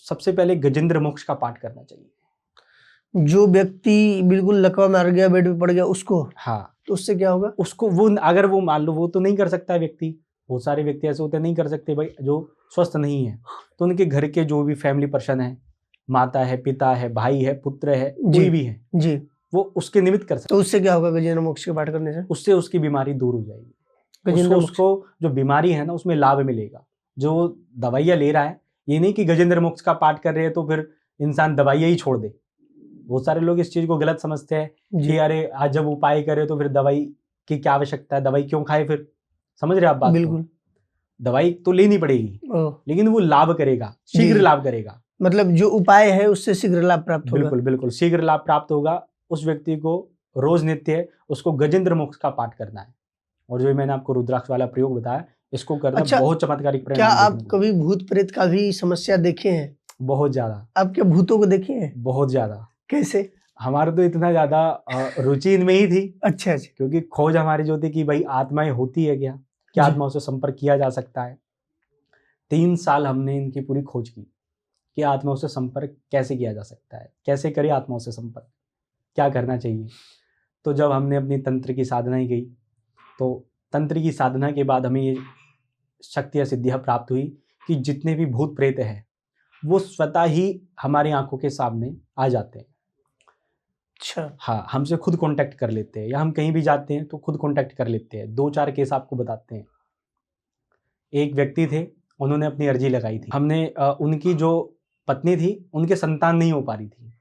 Speaker 2: सबसे पहले गजेंद्र मोक्ष का पाठ करना चाहिए।
Speaker 1: जो व्यक्ति बिल्कुल लकवा मार गया, बेड पे पड़ गया, उसको?
Speaker 2: हाँ,
Speaker 1: तो उससे क्या होगा?
Speaker 2: उसको वो अगर वो मान लो वो तो नहीं कर सकता है व्यक्ति, बहुत सारे व्यक्ति ऐसे होते हैं नहीं कर सकते भाई, जो स्वस्थ नहीं है, तो उनके घर के जो भी फैमिली पर्सन है, माता है, पिता है, भाई है, पुत्र है, कोई भी है,
Speaker 1: जी।
Speaker 2: वो उसके निमित्त कर सकते।
Speaker 1: तो उससे क्या होगा गजेंद्र मोक्ष के पाठ करने से?
Speaker 2: उससे उसकी बीमारी दूर हो जाएगी,
Speaker 1: गजेंद्र मोक्ष?
Speaker 2: उसको जो बीमारी है ना उसमें लाभ मिलेगा। जो दवाइयाँ ले रहा है, ये नहीं कि गजेंद्र मोक्ष का पाठ कर रहे हैं तो फिर इंसान दवाइयाँ ही छोड़ दे। बहुत सारे लोग इस चीज़ को गलत समझते हैं
Speaker 1: जी।
Speaker 2: कि अरे आज जब उपाय करे तो फिर दवाई कि क्या आवश्यकता है, दवाई क्यों खाए फिर, समझ रहे हैं आप बात को?
Speaker 1: बिल्कुल।
Speaker 2: दवाई तो लेनी पड़ेगी,
Speaker 1: ओह,
Speaker 2: लेकिन वो लाभ करेगा,
Speaker 1: जी
Speaker 2: शीघ्र
Speaker 1: जी,
Speaker 2: लाभ करेगा।
Speaker 1: मतलब जो उपाय है उससे शीघ्र लाभ प्राप्त होगा।
Speaker 2: बिल्कुल बिल्कुल, शीघ्र लाभ प्राप्त होगा। उस व्यक्ति को रोज नित्य उसको गजेंद्र मोक्ष का पाठ करना है, और जो मैंने आपको रुद्राक्ष वाला प्रयोग बताया, इसको करना
Speaker 1: अच्छा,
Speaker 2: बहुत चमत्कारिक
Speaker 1: क्या
Speaker 2: परिणाम
Speaker 1: आप
Speaker 2: देखने को
Speaker 1: कभी भूत प्रेत का भी समस्या देखे हैं?
Speaker 2: बहुत ज्यादा,
Speaker 1: आप क्या भूतों को देखे हैं?
Speaker 2: बहुत ज्यादा।
Speaker 1: कैसे?
Speaker 2: हमारा तो इतना ज्यादा रुचि इनमें ही थी,
Speaker 1: अच्छा अच्छा।
Speaker 2: क्योंकि खोज हमारी जो थी कि भाई आत्माएं होती है क्या
Speaker 1: जी।
Speaker 2: आत्माओं से संपर्क किया जा सकता है। 3 साल हमने इनकी पूरी खोज की कि आत्माओं से संपर्क कैसे किया जा सकता है, कैसे करें आत्माओं से संपर्क, क्या करना चाहिए। तो जब हमने अपनी तंत्र की साधना की, तो तंत्र की साधना के बाद हमें ये शक्तियाँ सिद्धियाँ प्राप्त हुई कि जितने भी भूत प्रेत हैं वो स्वतः ही हमारी आंखों के सामने आ जाते हैं।
Speaker 1: अच्छा।
Speaker 2: हाँ, हमसे खुद कांटेक्ट कर लेते हैं, या हम कहीं भी जाते हैं तो खुद कांटेक्ट कर लेते हैं। 2-4 केस आपको बताते हैं। एक व्यक्ति थे, उन्होंने अपनी अर्जी लगाई थी। हमने उनकी जो पत्नी थी, उनके संतान नहीं हो पा रही थी,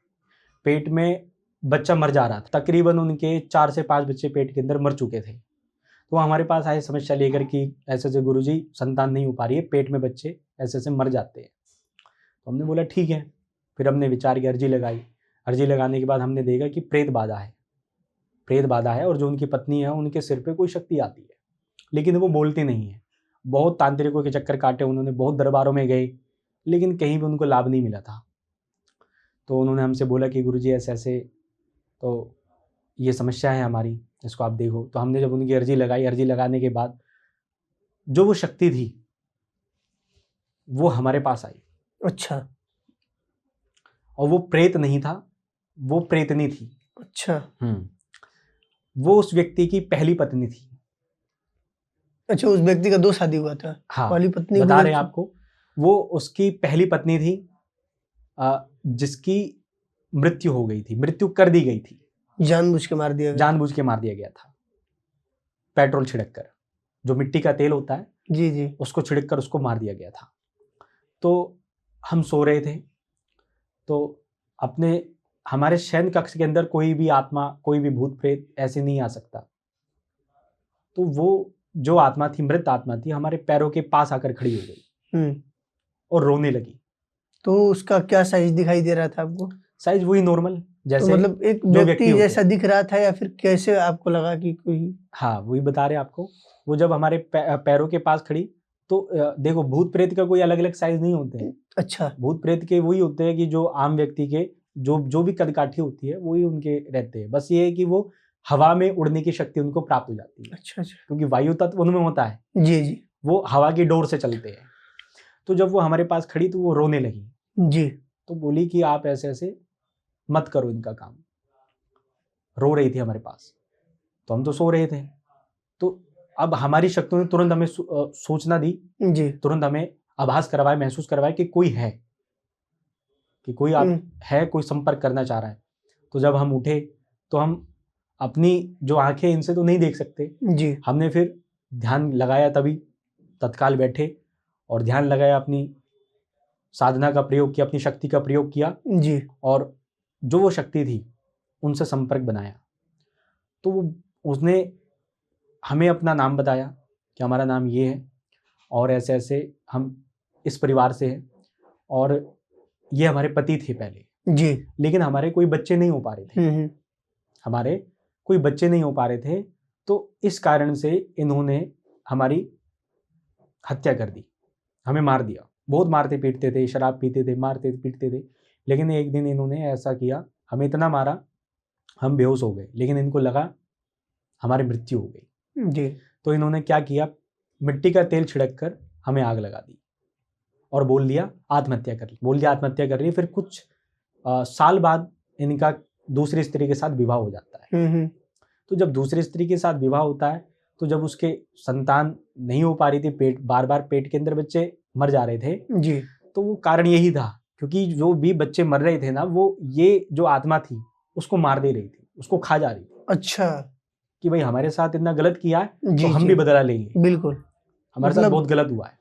Speaker 2: पेट में बच्चा मर जा रहा था। तकरीबन उनके 4 से 5 बच्चे पेट के अंदर मर चुके थे। तो हमारे पास आए समस्या लेकर कि ऐसे ऐसे गुरुजी संतान नहीं हो पा रही है, पेट में बच्चे ऐसे ऐसे मर जाते हैं। तो हमने बोला ठीक है। फिर हमने विचार की अर्जी लगाई। अर्जी लगाने के बाद हमने देखा कि प्रेत बाधा है, प्रेत बाधा है, और जो उनकी पत्नी है उनके सिर पे कोई शक्ति आती है, लेकिन वो बोलती नहीं है। बहुत तांत्रिकों के चक्कर काटे उन्होंने, बहुत दरबारों में गए, लेकिन कहीं भी उनको लाभ नहीं मिला था। तो उन्होंने हमसे बोला कि गुरुजी ऐसे ऐसे, तो ये समस्या है हमारी, इसको आप देखो। तो हमने जब उनकी अर्जी लगाई, अर्जी लगाने के बाद जो वो शक्ति थी वो हमारे पास आई,
Speaker 1: अच्छा
Speaker 2: और वो प्रेत नहीं था, वो प्रेतनी थी।
Speaker 1: अच्छा।
Speaker 2: वो उस व्यक्ति की पहली पत्नी थी।
Speaker 1: अच्छा, उस व्यक्ति का 2 शादी हुआ था?
Speaker 2: हाँ,
Speaker 1: पहली पत्नी
Speaker 2: बता
Speaker 1: बोले
Speaker 2: रहे हैं
Speaker 1: तो?
Speaker 2: आपको, वो उसकी पहली पत्नी थी, जिसकी मृत्यु हो गई थी, मृत्यु कर दी गई थी,
Speaker 1: जानबूझ के मार दिया गया?
Speaker 2: जानबूझ के मार दिया गया था, पेट्रोल छिड़क कर, जो मिट्टी का तेल होता है
Speaker 1: जी जी।
Speaker 2: उसको छिड़क कर उसको मार दिया गया था। तो हम सो रहे थे, तो अपने हमारे शयन कक्ष के अंदर कोई भी आत्मा, कोई भी भूत प्रेत ऐसे नहीं आ सकता। तो वो जो आत्मा थी, मृत आत्मा थी, हमारे पैरों के पास आकर खड़ी हो गई और रोने लगी।
Speaker 1: तो उसका क्या साइज दिखाई दे रहा था आपको?
Speaker 2: साइज वही नॉर्मल,
Speaker 1: तो
Speaker 2: जैसे
Speaker 1: मतलब एक
Speaker 2: जो
Speaker 1: व्यक्ति
Speaker 2: होते
Speaker 1: जैसा
Speaker 2: हैं।
Speaker 1: दिख रहा था, या फिर कैसे आपको लगा कि कोई?
Speaker 2: हाँ, वही बता रहे आपको। वो जब हमारे पैरों के पास खड़ी, तो देखो भूत प्रेत का कोई अलग अलग साइज नहीं होते हैं।
Speaker 1: अच्छा।
Speaker 2: भूत प्रेत के वही होते हैं कि जो आम व्यक्ति के जो जो भी कदकाठी होती है वही उनके रहते हैं। बस ये है कि वो हवा में उड़ने की शक्ति उनको प्राप्त हो जाती है,
Speaker 1: अच्छा अच्छा।
Speaker 2: क्योंकि वायु तत्व उनमें होता है,
Speaker 1: जी जी।
Speaker 2: वो हवा की डोर से चलते हैं। तो जब वो हमारे पास खड़ी तो वो रोने लगी।
Speaker 1: जी।
Speaker 2: तो बोली कि आप ऐसे ऐसे मत करो इनका काम। रो रही थी हमारे पास, तो हम तो सो रहे थे। तो अब हमारी शक्तियों ने तुरंत हमें सूचना दी,
Speaker 1: जी।
Speaker 2: तुरंत हमें आभास करवाया, महसूस करवाया कि कोई है, कि कोई आप है, कोई संपर्क करना चाह रहा है। तो जब हम उठे तो हम अपनी जो आंखें इनसे तो नहीं देख सकते,
Speaker 1: जी।
Speaker 2: हमने फिर ध्यान लगाया, तभी तत्काल बैठे और ध्यान लगाया, अपनी साधना का प्रयोग किया, अपनी शक्ति का प्रयोग किया,
Speaker 1: जी।
Speaker 2: और जो वो शक्ति थी उनसे संपर्क बनाया। तो उसने हमें अपना नाम बताया कि हमारा नाम ये है, और ऐसे ऐसे हम इस परिवार से हैं, और ये हमारे पति थे पहले,
Speaker 1: जी।
Speaker 2: लेकिन हमारे कोई बच्चे नहीं हो पा रहे थे, हमारे कोई बच्चे नहीं हो पा रहे थे। तो इस कारण से इन्होंने हमारी हत्या कर दी, हमें मार दिया। बहुत मारते पीटते थे, शराब पीते थे, मारते पीटते थे। लेकिन एक दिन इन्होंने ऐसा किया, हमें इतना मारा हम बेहोश हो गए, लेकिन इनको लगा हमारी मृत्यु हो गई।
Speaker 1: जी।
Speaker 2: तो इन्होंने क्या किया, मिट्टी का तेल छिड़क कर हमें आग लगा दी और बोल दिया आत्महत्या कर ली, बोल दिया आत्महत्या कर रही है। फिर कुछ साल बाद इनका दूसरी स्त्री के साथ विवाह हो जाता है। तो जब दूसरी स्त्री के साथ विवाह होता है, तो जब उसके संतान नहीं हो पा रही थी, पेट बार बार पेट के अंदर बच्चे मर जा रहे थे
Speaker 1: जी।
Speaker 2: तो वो कारण यही था, क्योंकि जो भी बच्चे मर रहे थे ना, वो ये जो आत्मा थी उसको मार दे रही थी, उसको खा जा रही थी।
Speaker 1: अच्छा।
Speaker 2: कि भाई हमारे साथ इतना गलत किया है तो
Speaker 1: जी
Speaker 2: हम
Speaker 1: जी,
Speaker 2: भी बदला लेंगे,
Speaker 1: बिल्कुल।
Speaker 2: हमारे साथ
Speaker 1: मतलब
Speaker 2: बहुत गलत हुआ है।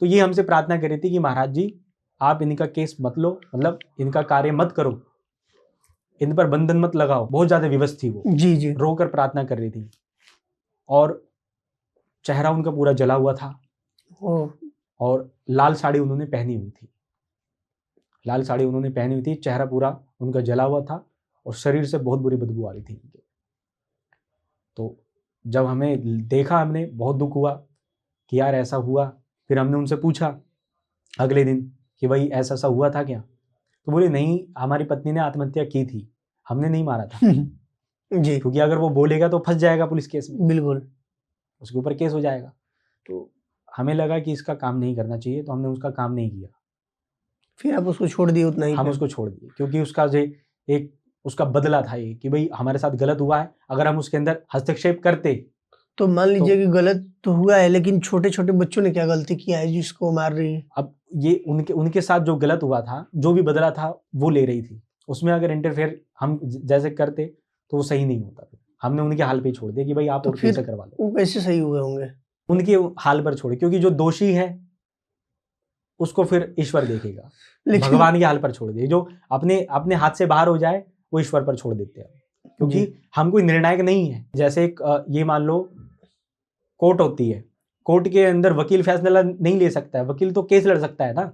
Speaker 2: तो ये हमसे प्रार्थना कर रही थी कि महाराज जी आप इनका केस मत लो, मतलब इनका कार्य मत करो, इन पर बंधन मत लगाओ। बहुत ज्यादा विवश थी वो,
Speaker 1: जी जी।
Speaker 2: रोकर प्रार्थना कर रही थी। और चेहरा उनका पूरा जला हुआ था
Speaker 1: ओ,
Speaker 2: और लाल साड़ी उन्होंने पहनी हुई थी। लाल साड़ी उन्होंने पहनी हुई थी, चेहरा पूरा उनका जला हुआ था और शरीर से बहुत बुरी बदबू आ रही थी उनके। तो जब हमें देखा, हमने बहुत दुख हुआ कि यार ऐसा हुआ। फिर हमने उनसे पूछा अगले दिन कि भाई ऐसा ऐसा हुआ था क्या? तो बोले नहीं, हमारी पत्नी ने आत्महत्या की थी, हमने नहीं मारा था।
Speaker 1: जी
Speaker 2: क्योंकि अगर वो बोलेगा तो फंस जाएगा पुलिस केस में,
Speaker 1: बिल्कुल।
Speaker 2: उसके ऊपर केस हो जाएगा। तो हमें लगा कि इसका काम नहीं करना चाहिए, तो हमने उसका काम नहीं किया।
Speaker 1: फिर आप उसको छोड़ दिए उतना ही
Speaker 2: हम
Speaker 1: पे?
Speaker 2: उसको छोड़ दिए क्योंकि उसका जो एक उसका बदला था ये कि भाई हमारे साथ गलत हुआ है, अगर हम उसके अंदर हस्तक्षेप करते।
Speaker 1: तो मान लीजिए कि गलत तो हुआ है, लेकिन छोटे छोटे बच्चों ने क्या गलती किया है जिसको मार रही है?
Speaker 2: अब ये उनके साथ जो गलत हुआ था, जो भी बदला था वो ले रही थी, उसमें अगर इंटरफेयर हम जैसे करते तो वो सही नहीं होता। हमने उनके हाल पे ही छोड़ दिया कि भाई आप
Speaker 1: तो
Speaker 2: और
Speaker 1: फिर
Speaker 2: कैसे करवा लो।
Speaker 1: वो कैसे सही हुए होंगे?
Speaker 2: उनके हाल पर छोड़े, क्योंकि जो दोषी है उसको फिर ईश्वर देखेगा।
Speaker 1: लेकिन
Speaker 2: भगवान के हाल पर छोड़ दिए, जो अपने अपने हाथ से बाहर हो जाए वो ईश्वर पर छोड़ देते हैं, क्योंकि
Speaker 1: जी,
Speaker 2: हम कोई निर्णायक नहीं है। जैसे एक ये मान लो कोर्ट होती है, कोर्ट के अंदर वकील फैसला नहीं ले सकता है, वकील तो केस लड़ सकता है ना।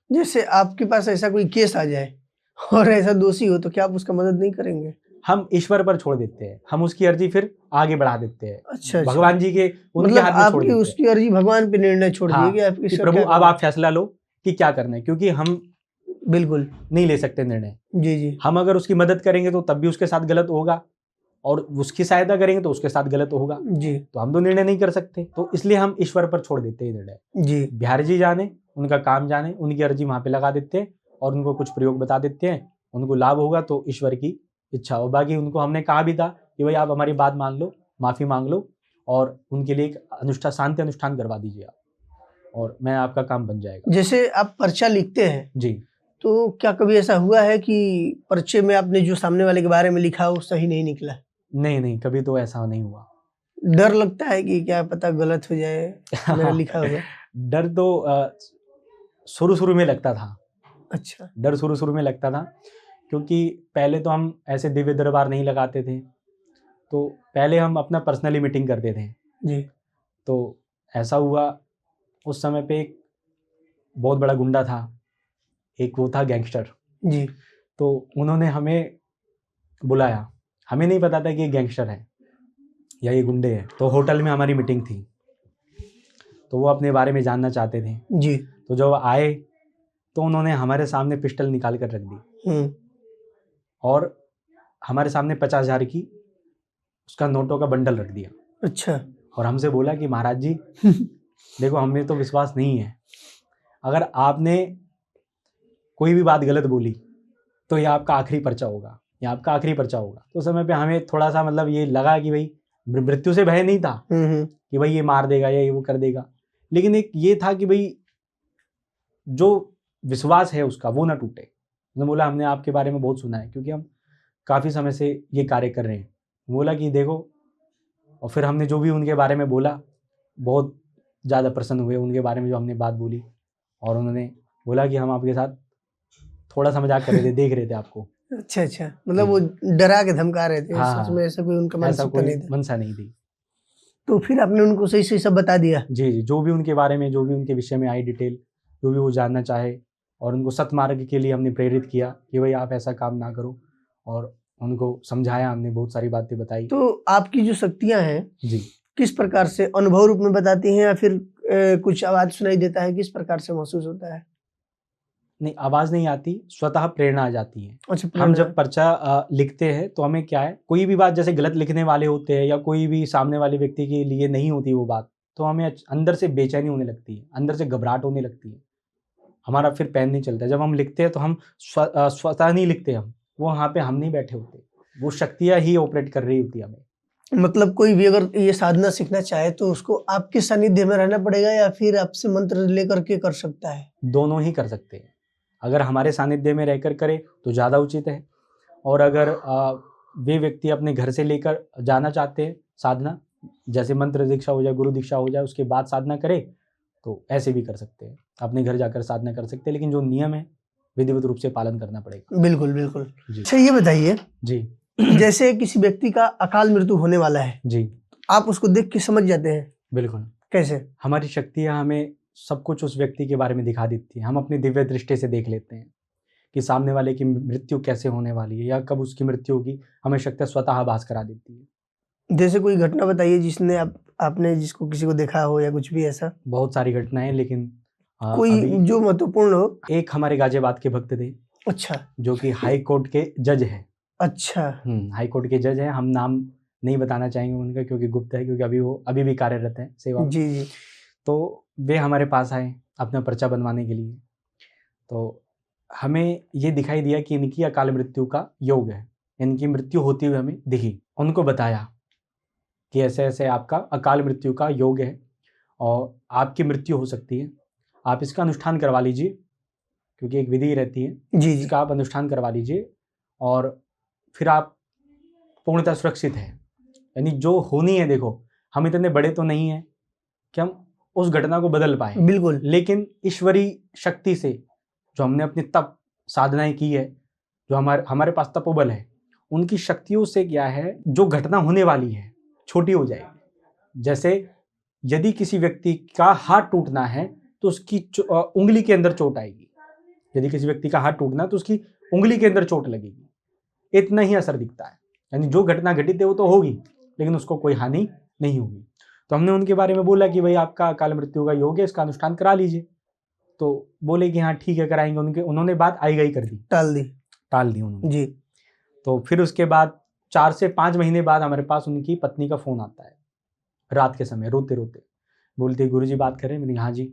Speaker 1: जैसे आपके पास ऐसा कोई केस आ जाए और ऐसा दोषी हो तो क्या आप उसका मदद नहीं करेंगे?
Speaker 2: हम ईश्वर पर छोड़ देते हैं, हम उसकी अर्जी फिर आगे बढ़ा देते हैं।
Speaker 1: अच्छा अच्छा,
Speaker 2: भगवान जी के उनके
Speaker 1: मतलब
Speaker 2: हाथ में छोड़
Speaker 1: आपकी
Speaker 2: देते हैं।
Speaker 1: उसकी अर्जी भगवान पे निर्णय छोड़ दिए
Speaker 2: हाँ,
Speaker 1: कि आप
Speaker 2: कि
Speaker 1: ईश्वर
Speaker 2: प्रभु
Speaker 1: क्या
Speaker 2: अब
Speaker 1: करना
Speaker 2: आप
Speaker 1: है?
Speaker 2: फैसला लो कि क्या करना है, क्योंकि हम
Speaker 1: बिल्कुल,
Speaker 2: नहीं ले सकते निर्णय।
Speaker 1: जी जी
Speaker 2: हम अगर उसकी मदद करेंगे तो तब भी उसके साथ गलत होगा, और उसकी सहायता करेंगे तो उसके साथ गलत होगा।
Speaker 1: जी
Speaker 2: तो हम तो निर्णय नहीं कर सकते, तो इसलिए हम ईश्वर पर छोड़ देते हैं निर्णय।
Speaker 1: जी।
Speaker 2: बिहारी जी जाने, उनका काम जाने, उनकी अर्जी वहां पे लगा देते हैं और उनको कुछ प्रयोग बता देते हैं, उनको लाभ होगा तो ईश्वर की इच्छा हो। बाकी उनको हमने कहा भी था कि भाई आप हमारी बात मान लो, माफी मांग लो और उनके लिए एक अनुष्ठान, शांति अनुष्ठान करवा दीजिए आप, और मैं आपका काम बन जाएगा।
Speaker 1: जैसे आप पर्चा लिखते हैं
Speaker 2: जी
Speaker 1: तो क्या कभी ऐसा हुआ है कि पर्चे में आपने जो सामने वाले के बारे में लिखा वो सही नहीं निकला?
Speaker 2: नहीं नहीं, कभी तो ऐसा नहीं हुआ।
Speaker 1: डर लगता है कि क्या पता गलत हो जाए मेरा लिखा हुआ?
Speaker 2: डर तो शुरू शुरू में लगता था,
Speaker 1: अच्छा
Speaker 2: डर शुरू शुरू में लगता था, क्योंकि पहले तो हम ऐसे दिव्य दरबार नहीं लगाते थे। तो पहले हम अपना पर्सनली मीटिंग करते थे।
Speaker 1: जी
Speaker 2: तो ऐसा हुआ, उस समय पे एक बहुत बड़ा गुंडा था, एक वो था गैंगस्टर।
Speaker 1: जी
Speaker 2: तो उन्होंने हमें बुलाया, हमें नहीं पता था कि ये गैंगस्टर है या ये गुंडे हैं। तो होटल में हमारी मीटिंग थी, तो वो अपने बारे में जानना चाहते थे।
Speaker 1: जी।
Speaker 2: तो जब आए तो उन्होंने हमारे सामने पिस्टल निकाल कर रख दी और हमारे सामने 50,000 की उसका नोटों का बंडल रख दिया,
Speaker 1: अच्छा
Speaker 2: और हमसे बोला कि महाराज जी देखो, हमें तो विश्वास नहीं है, अगर आपने कोई भी बात गलत बोली तो ये आपका आखिरी पर्चा होगा, ये आपका आखिरी पर्चा होगा। तो उस समय पे हमें थोड़ा सा मतलब ये लगा कि भाई मृत्यु से भय नहीं था कि भाई ये मार देगा या ये वो कर देगा, लेकिन एक ये था कि भाई जो विश्वास है उसका वो ना टूटे। उसने बोला हमने आपके बारे में बहुत सुना है, क्योंकि हम काफ़ी समय से ये कार्य कर रहे हैं। बोला कि देखो, और फिर हमने जो भी उनके बारे में बोला, बहुत ज़्यादा प्रसन्न हुए उनके बारे में जो हमने बात बोली, और उन्होंने बोला कि हम आपके साथ थोड़ा सा मजाक कर रहे थे, देख रहे थे आपको।
Speaker 1: अच्छा अच्छा, मतलब वो डरा के धमका रहे थे?
Speaker 2: हाँ,
Speaker 1: सच में ऐसा कोई उनका
Speaker 2: ऐसा
Speaker 1: मानसिकता
Speaker 2: कोई
Speaker 1: नहीं था?
Speaker 2: मनसा नहीं थी।
Speaker 1: तो फिर आपने उनको सही सही सब बता दिया?
Speaker 2: जी जी, जो भी उनके बारे में, जो भी उनके विषय में आई डिटेल, जो भी वो जानना चाहे, और उनको सतमार्ग के लिए हमने प्रेरित किया कि भाई आप ऐसा काम ना करो, और उनको समझाया, हमने बहुत सारी बातें बताई।
Speaker 1: तो आपकी जो शक्तियां हैं
Speaker 2: जी,
Speaker 1: किस प्रकार से, अनुभव रूप में बताती हैं या फिर कुछ आवाज सुनाई देता है, किस प्रकार से महसूस होता है?
Speaker 2: नहीं आवाज़ नहीं आती, स्वतः प्रेरणा आ जाती है।
Speaker 1: अच्छा,
Speaker 2: हम
Speaker 1: प्रेरणा।
Speaker 2: जब पर्चा लिखते हैं तो हमें क्या है, कोई भी बात जैसे गलत लिखने वाले होते हैं या कोई भी सामने वाले व्यक्ति के लिए नहीं होती वो बात, तो हमें अंदर से बेचैनी होने लगती है, अंदर से घबराहट होने लगती है, हमारा फिर पेन नहीं चलता। जब हम लिखते हैं तो हम स्वतः नहीं लिखते, हम वो वहाँ पे हम नहीं बैठे होते, वो शक्तियाँ ही ऑपरेट कर रही होती है हमें।
Speaker 1: मतलब कोई भी अगर ये साधना सीखना चाहे तो उसको आपके सानिध्य में रहना पड़ेगा या फिर आपसे मंत्र लेकर के कर सकता है?
Speaker 2: दोनों ही कर सकते हैं। अगर हमारे सानिध्य में रहकर करे तो ज़्यादा उचित है, और अगर वे व्यक्ति अपने घर से लेकर जाना चाहते हैं साधना, जैसे मंत्र दीक्षा हो जाए, गुरु दीक्षा हो जाए, उसके बाद साधना करे, तो ऐसे भी कर सकते हैं, अपने घर जाकर साधना कर सकते हैं, लेकिन जो नियम है विधिवत रूप से पालन करना पड़ेगा।
Speaker 1: बिल्कुल बिल्कुल।
Speaker 2: जी
Speaker 1: अच्छा, ये बताइए,
Speaker 2: जी
Speaker 1: जैसे किसी व्यक्ति का अकाल मृत्यु होने वाला है,
Speaker 2: जी।
Speaker 1: आप उसको देख के समझ जाते हैं?
Speaker 2: बिल्कुल।
Speaker 1: कैसे?
Speaker 2: हमारी शक्तियाँ हमें सब कुछ उस व्यक्ति के बारे में दिखा देती हैं। हम अपनी दिव्य दृष्टि से देख लेते हैं कि सामने वाले की मृत्यु कैसे होने वाली है या कब उसकी मृत्यु होगी, हमें शक्तियाँ स्वतः आभास करा देती है।
Speaker 1: जैसे कोई घटना बताइए जिसने आपने जिसको किसी को देखा हो या कुछ भी ऐसा?
Speaker 2: बहुत सारी घटनाएँ, लेकिन
Speaker 1: कोई
Speaker 2: अभी
Speaker 1: जो महत्वपूर्ण हो?
Speaker 2: एक हमारे गाज़ियाबाद के भक्त थे,
Speaker 1: अच्छा,
Speaker 2: जो कि हाई कोर्ट के जज हैं।
Speaker 1: अच्छा।
Speaker 2: हाई कोर्ट के जज हैं। हम नाम नहीं बताना चाहेंगे उनका क्योंकि गुप्त है, क्योंकि वो अभी भी कार्यरत हैं सेवा में।
Speaker 1: जी, जी।
Speaker 2: तो वे हमारे पास आए अपना पर्चा बनवाने के लिए। तो हमें ये दिखाई दिया कि इनकी अकाल मृत्यु का योग है, इनकी मृत्यु होती हुई हमें दिखी। उनको बताया कि ऐसे-ऐसे आपका अकाल मृत्यु का योग है और आपकी मृत्यु हो सकती है। आप इसका अनुष्ठान करवा लीजिए, क्योंकि एक विधि रहती है,
Speaker 1: जी, जी।
Speaker 2: इसका आप अनुष्ठान करवा लीजिए और फिर आप पूर्णतः सुरक्षित हैं। यानी जो होनी है, देखो हम इतने बड़े तो नहीं हैं कि हम उस घटना को बदल पाएँ।
Speaker 1: बिल्कुल।
Speaker 2: लेकिन ईश्वरीय शक्ति से जो हमने अपनी तप साधनाएँ की है, जो हमारे पास तपोबल है, उनकी शक्तियों से क्या है, जो घटना होने वाली है, छोटी हो जाएगी। जैसे यदि किसी व्यक्ति का हाथ टूटना है, तो उसकी उँगली के अंदर चोट आएगी। यदि किसी व्यक्ति का हाथ टूटना है, तो उसकी उँगली के अंदर चोट लगेगी। इतना ही असर दिखता है। यानी जो घटना घटित है वो तो होगी, लेकिन उसको कोई हानि नहीं होगी। तो हमने उनके बारे में बोला कि भाई आपका अकाल मृत्यु का योग है, इसका अनुष्ठान करा लीजिए। तो बोले कि हाँ ठीक है, कराएंगे। उन्होंने बात आई गई कर दी, टाल दी उन्होंने
Speaker 1: जी।
Speaker 2: तो फिर उसके बाद 4 से 5 महीने बाद हमारे पास उनकी पत्नी का फ़ोन आता है, रात के समय रोते रोते। बोलती है गुरुजी बात कर रहे हैं? मैंने हाँ जी।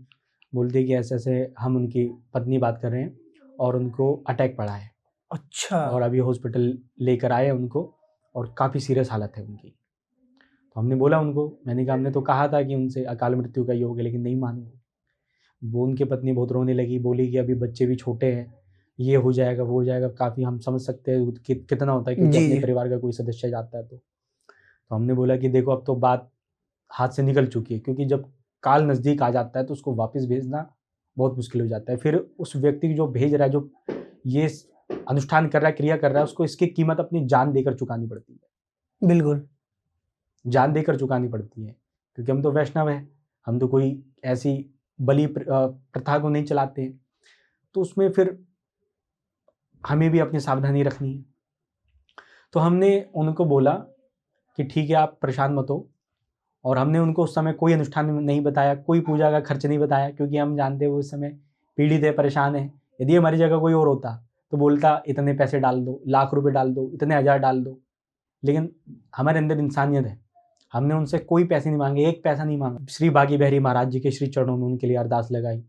Speaker 2: बोलती है कि ऐसे ऐसे हम उनकी पत्नी बात कर रहे हैं और उनको अटैक पड़ा है।
Speaker 1: अच्छा।
Speaker 2: और अभी हॉस्पिटल लेकर आए उनको और काफ़ी सीरियस हालत है उनकी। तो हमने बोला उनको, मैंने कहा हमने तो कहा था कि उनसे अकाल मृत्यु का योग है, लेकिन नहीं माने वो। उनकी पत्नी बहुत रोने लगी, बोली कि अभी बच्चे भी छोटे हैं, ये हो जाएगा वो हो जाएगा। काफ़ी हम समझ सकते हैं कितना होता है, क्योंकि
Speaker 1: जी,
Speaker 2: अपने
Speaker 1: जी।
Speaker 2: परिवार का कोई सदस्य जाता है तो हमने बोला कि देखो अब तो बात हाथ से निकल चुकी है, क्योंकि जब काल नज़दीक आ जाता है तो उसको वापस भेजना बहुत मुश्किल हो जाता है। फिर उस व्यक्ति जो भेज रहा है, जो ये अनुष्ठान कर रहा है, क्रिया कर रहा है, उसको इसकी कीमत अपनी जान देकर चुकानी पड़ती है।
Speaker 1: बिल्कुल।
Speaker 2: जान देकर चुकानी पड़ती है, क्योंकि हम तो वैष्णव हैं, हम तो कोई ऐसी बलि प्रथा को नहीं चलाते हैं। तो उसमें फिर हमें भी अपनी सावधानी रखनी है। तो हमने उनको बोला कि ठीक है आप परेशान मत हो, और हमने उनको उस समय कोई अनुष्ठान नहीं बताया, कोई पूजा का खर्च नहीं बताया, क्योंकि हम जानते हैं वो उस समय पीड़ित है, परेशान है। यदि हमारी जगह कोई और होता तो बोलता इतने पैसे डाल दो, लाख रुपए डाल दो, इतने हज़ार डाल दो। लेकिन हमारे अंदर इंसानियत है, हमने उनसे कोई पैसे नहीं मांगे, एक पैसा नहीं मांगा। श्री बागी बिहारी महाराज जी के श्री चरणों में उनके लिए अरदास लगाई,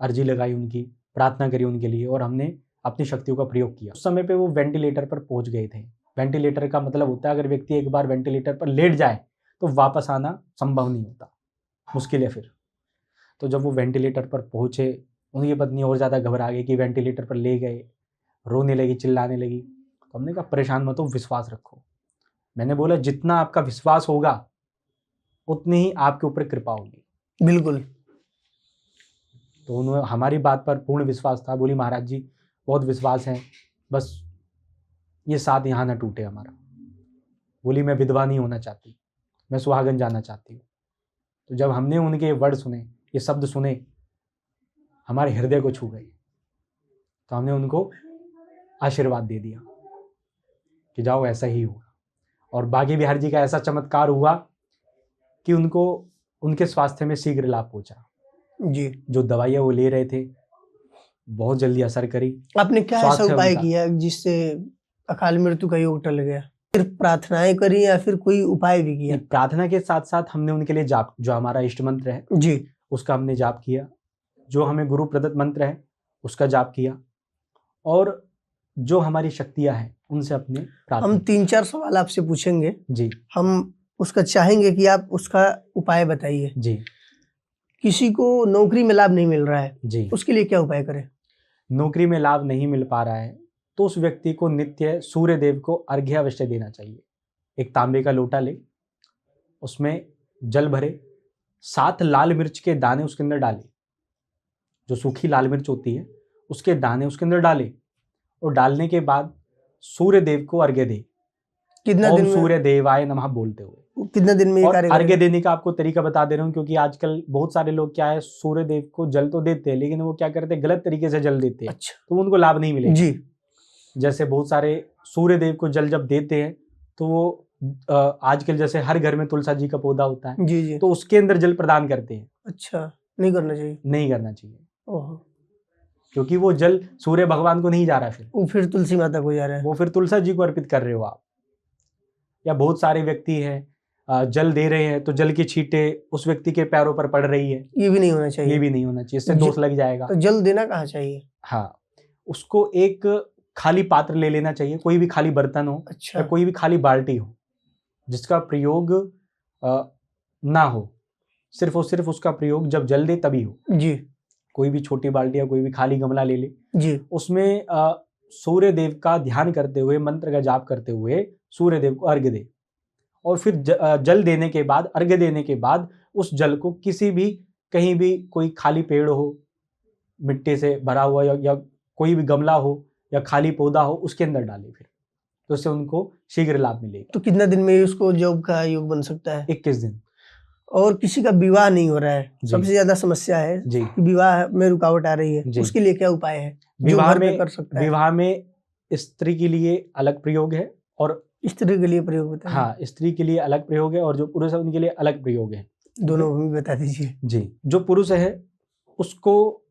Speaker 2: अर्जी लगाई, उनकी प्रार्थना करी उनके लिए, और हमने अपनी शक्तियों का प्रयोग किया। उस समय पे वो वेंटिलेटर पर पहुंच गए थे। वेंटिलेटर का मतलब होता है अगर व्यक्ति एक बार वेंटिलेटर पर लेट जाए तो वापस आना संभव नहीं होता, मुश्किल है फिर। तो जब वो वेंटिलेटर पर पहुंचे, उनकी पत्नी और ज़्यादा घबरा गई कि वेंटिलेटर पर ले गए, रोने लगी, चिल्लाने लगी। तो हमने कहा परेशान मत हो, विश्वास रखो। मैंने बोला जितना आपका विश्वास होगा उतनी ही आपके ऊपर कृपा होगी।
Speaker 1: बिल्कुल।
Speaker 2: तो उन्होंने हमारी बात पर पूर्ण विश्वास था। बोली महाराज जी बहुत विश्वास है, बस ये साथ यहाँ ना टूटे हमारा। बोली मैं विधवा नहीं होना चाहती, मैं सुहागन जाना चाहती हूँ। तो जब हमने उनके वर्ड सुने, ये शब्द सुने, हमारे हृदय को छू गए। तो हमने उनको आशीर्वाद दे दिया कि जाओ ऐसा ही होगा। और बागी बिहारी जी का ऐसा चमत्कार हुआ कि उनको उनके स्वास्थ्य में शीघ्र लाभ पहुंचा।
Speaker 1: जी।
Speaker 2: जो दवाइयाँ वो ले रहे थे बहुत जल्दी असर करी।
Speaker 1: आपने क्या ऐसा
Speaker 2: स्वास्थ्य
Speaker 1: उपाय
Speaker 2: उनका
Speaker 1: किया जिससे अकाल मृत्यु का योग टल गया? सिर्फ प्रार्थनाएं करी या फिर कोई उपाय भी किया?
Speaker 2: प्रार्थना के साथ साथ हमने उनके लिए जाप, जो हमारा इष्ट मंत्र है
Speaker 1: जी।
Speaker 2: उसका हमने जाप किया, जो हमें गुरु प्रदत्त मंत्र है उसका जाप किया, और जो हमारी शक्तियां हैं उनसे अपने प्रार्थना।
Speaker 1: हम 3-4 सवाल आपसे पूछेंगे,
Speaker 2: जी
Speaker 1: हम उसका चाहेंगे कि आप उसका उपाय बताइए।
Speaker 2: जी
Speaker 1: किसी को नौकरी में लाभ नहीं मिल रहा है,
Speaker 2: जी।
Speaker 1: उसके लिए क्या उपाय करें?
Speaker 2: नौकरी में लाभ नहीं मिल पा रहा है तो उस व्यक्ति को नित्य सूर्य देव को अर्घ्य अवश्य देना चाहिए। एक तांबे का लोटा ले, उसमें जल भरे, 7 लाल मिर्च के दाने उसके अंदर डाले, जो सूखी लाल मिर्च होती है उसके दाने उसके अंदर डाले, और डालने के बाद सूर्य देव को अर्घ्य दे,
Speaker 1: कितना
Speaker 2: ओम
Speaker 1: दिन में?
Speaker 2: सूर्य देवाय नमः बोलते हुए।
Speaker 1: कितने दिन में ये
Speaker 2: और
Speaker 1: कार्य
Speaker 2: अर्घ्य
Speaker 1: करेगा?
Speaker 2: देने का आपको तरीका बता दे रहा हूँ, क्योंकि आजकल बहुत सारे लोग क्या है, सूर्य देव को जल तो देते हैं लेकिन वो क्या करते हैं, गलत तरीके से जल देते हैं,
Speaker 1: अच्छा
Speaker 2: तो उनको लाभ नहीं मिलेगा।
Speaker 1: जी
Speaker 2: जैसे बहुत सारे सूर्य देव को जल जब देते हैं तो वो आजकल जैसे हर घर में तुलसा जी का पौधा होता है,
Speaker 1: जी जी।
Speaker 2: तो उसके अंदर जल प्रदान करते हैं।
Speaker 1: अच्छा, नहीं करना चाहिए।
Speaker 2: नहीं करना चाहिए,
Speaker 1: ओहो,
Speaker 2: क्योंकि वो जल सूर्य भगवान को नहीं जा रहा, फिर
Speaker 1: वो फिर तुलसी माता को जा रहा है।
Speaker 2: वो फिर तुलसा जी को अर्पित कर रहे हो आप। या बहुत सारे व्यक्ति हैं जल दे रहे हैं तो जल की छींटे उस व्यक्ति के पैरों पर पड़ रही है,
Speaker 1: ये भी नहीं होना चाहिए।
Speaker 2: ये भी नहीं होना चाहिए, इससे
Speaker 1: जी-
Speaker 2: दोष लग जाएगा।
Speaker 1: तो जल देना कहाँ चाहिए?
Speaker 2: हाँ, उसको एक खाली पात्र ले लेना चाहिए, कोई भी खाली बर्तन हो
Speaker 1: अच्छा
Speaker 2: या कोई भी खाली बाल्टी हो जिसका प्रयोग ना हो, सिर्फ और सिर्फ उसका प्रयोग जब जल दे तभी हो।
Speaker 1: जी
Speaker 2: कोई भी छोटी बाल्टी या कोई भी खाली गमला ले ले,
Speaker 1: जी।
Speaker 2: उसमें सूर्य देव का ध्यान करते हुए, मंत्र का जाप करते हुए सूर्य देव को अर्घ्य दे, और फिर जल देने के बाद, अर्घ्य देने के बाद उस जल को किसी भी, कहीं भी कोई खाली पेड़ हो मिट्टी से भरा हुआ या कोई भी गमला हो या खाली पौधा हो उसके अंदर डाले, फिर तो उससे उनको शीघ्र लाभ मिलेगा।
Speaker 1: तो कितना दिन में उसको जॉब का योग बन सकता है?
Speaker 2: 21 दिन।
Speaker 1: और किसी का विवाह नहीं हो रहा है,
Speaker 2: जी।
Speaker 1: सबसे ज्यादा समस्या है
Speaker 2: जी।
Speaker 1: कि विवाह में रुकावट आ रही है,
Speaker 2: जी।
Speaker 1: उसके लिए क्या उपाय है जो
Speaker 2: विवाह
Speaker 1: घर पे
Speaker 2: में
Speaker 1: कर सकता है?
Speaker 2: विवाह में स्त्री के लिए अलग प्रयोग है और
Speaker 1: स्त्री के लिए प्रयोग होता है?
Speaker 2: हाँ, स्त्री के लिए अलग प्रयोग है और जो पुरुष है उनके लिए अलग प्रयोग है।
Speaker 1: दोनों भी बता दीजिए।
Speaker 2: जी, जो पुरुष है उसको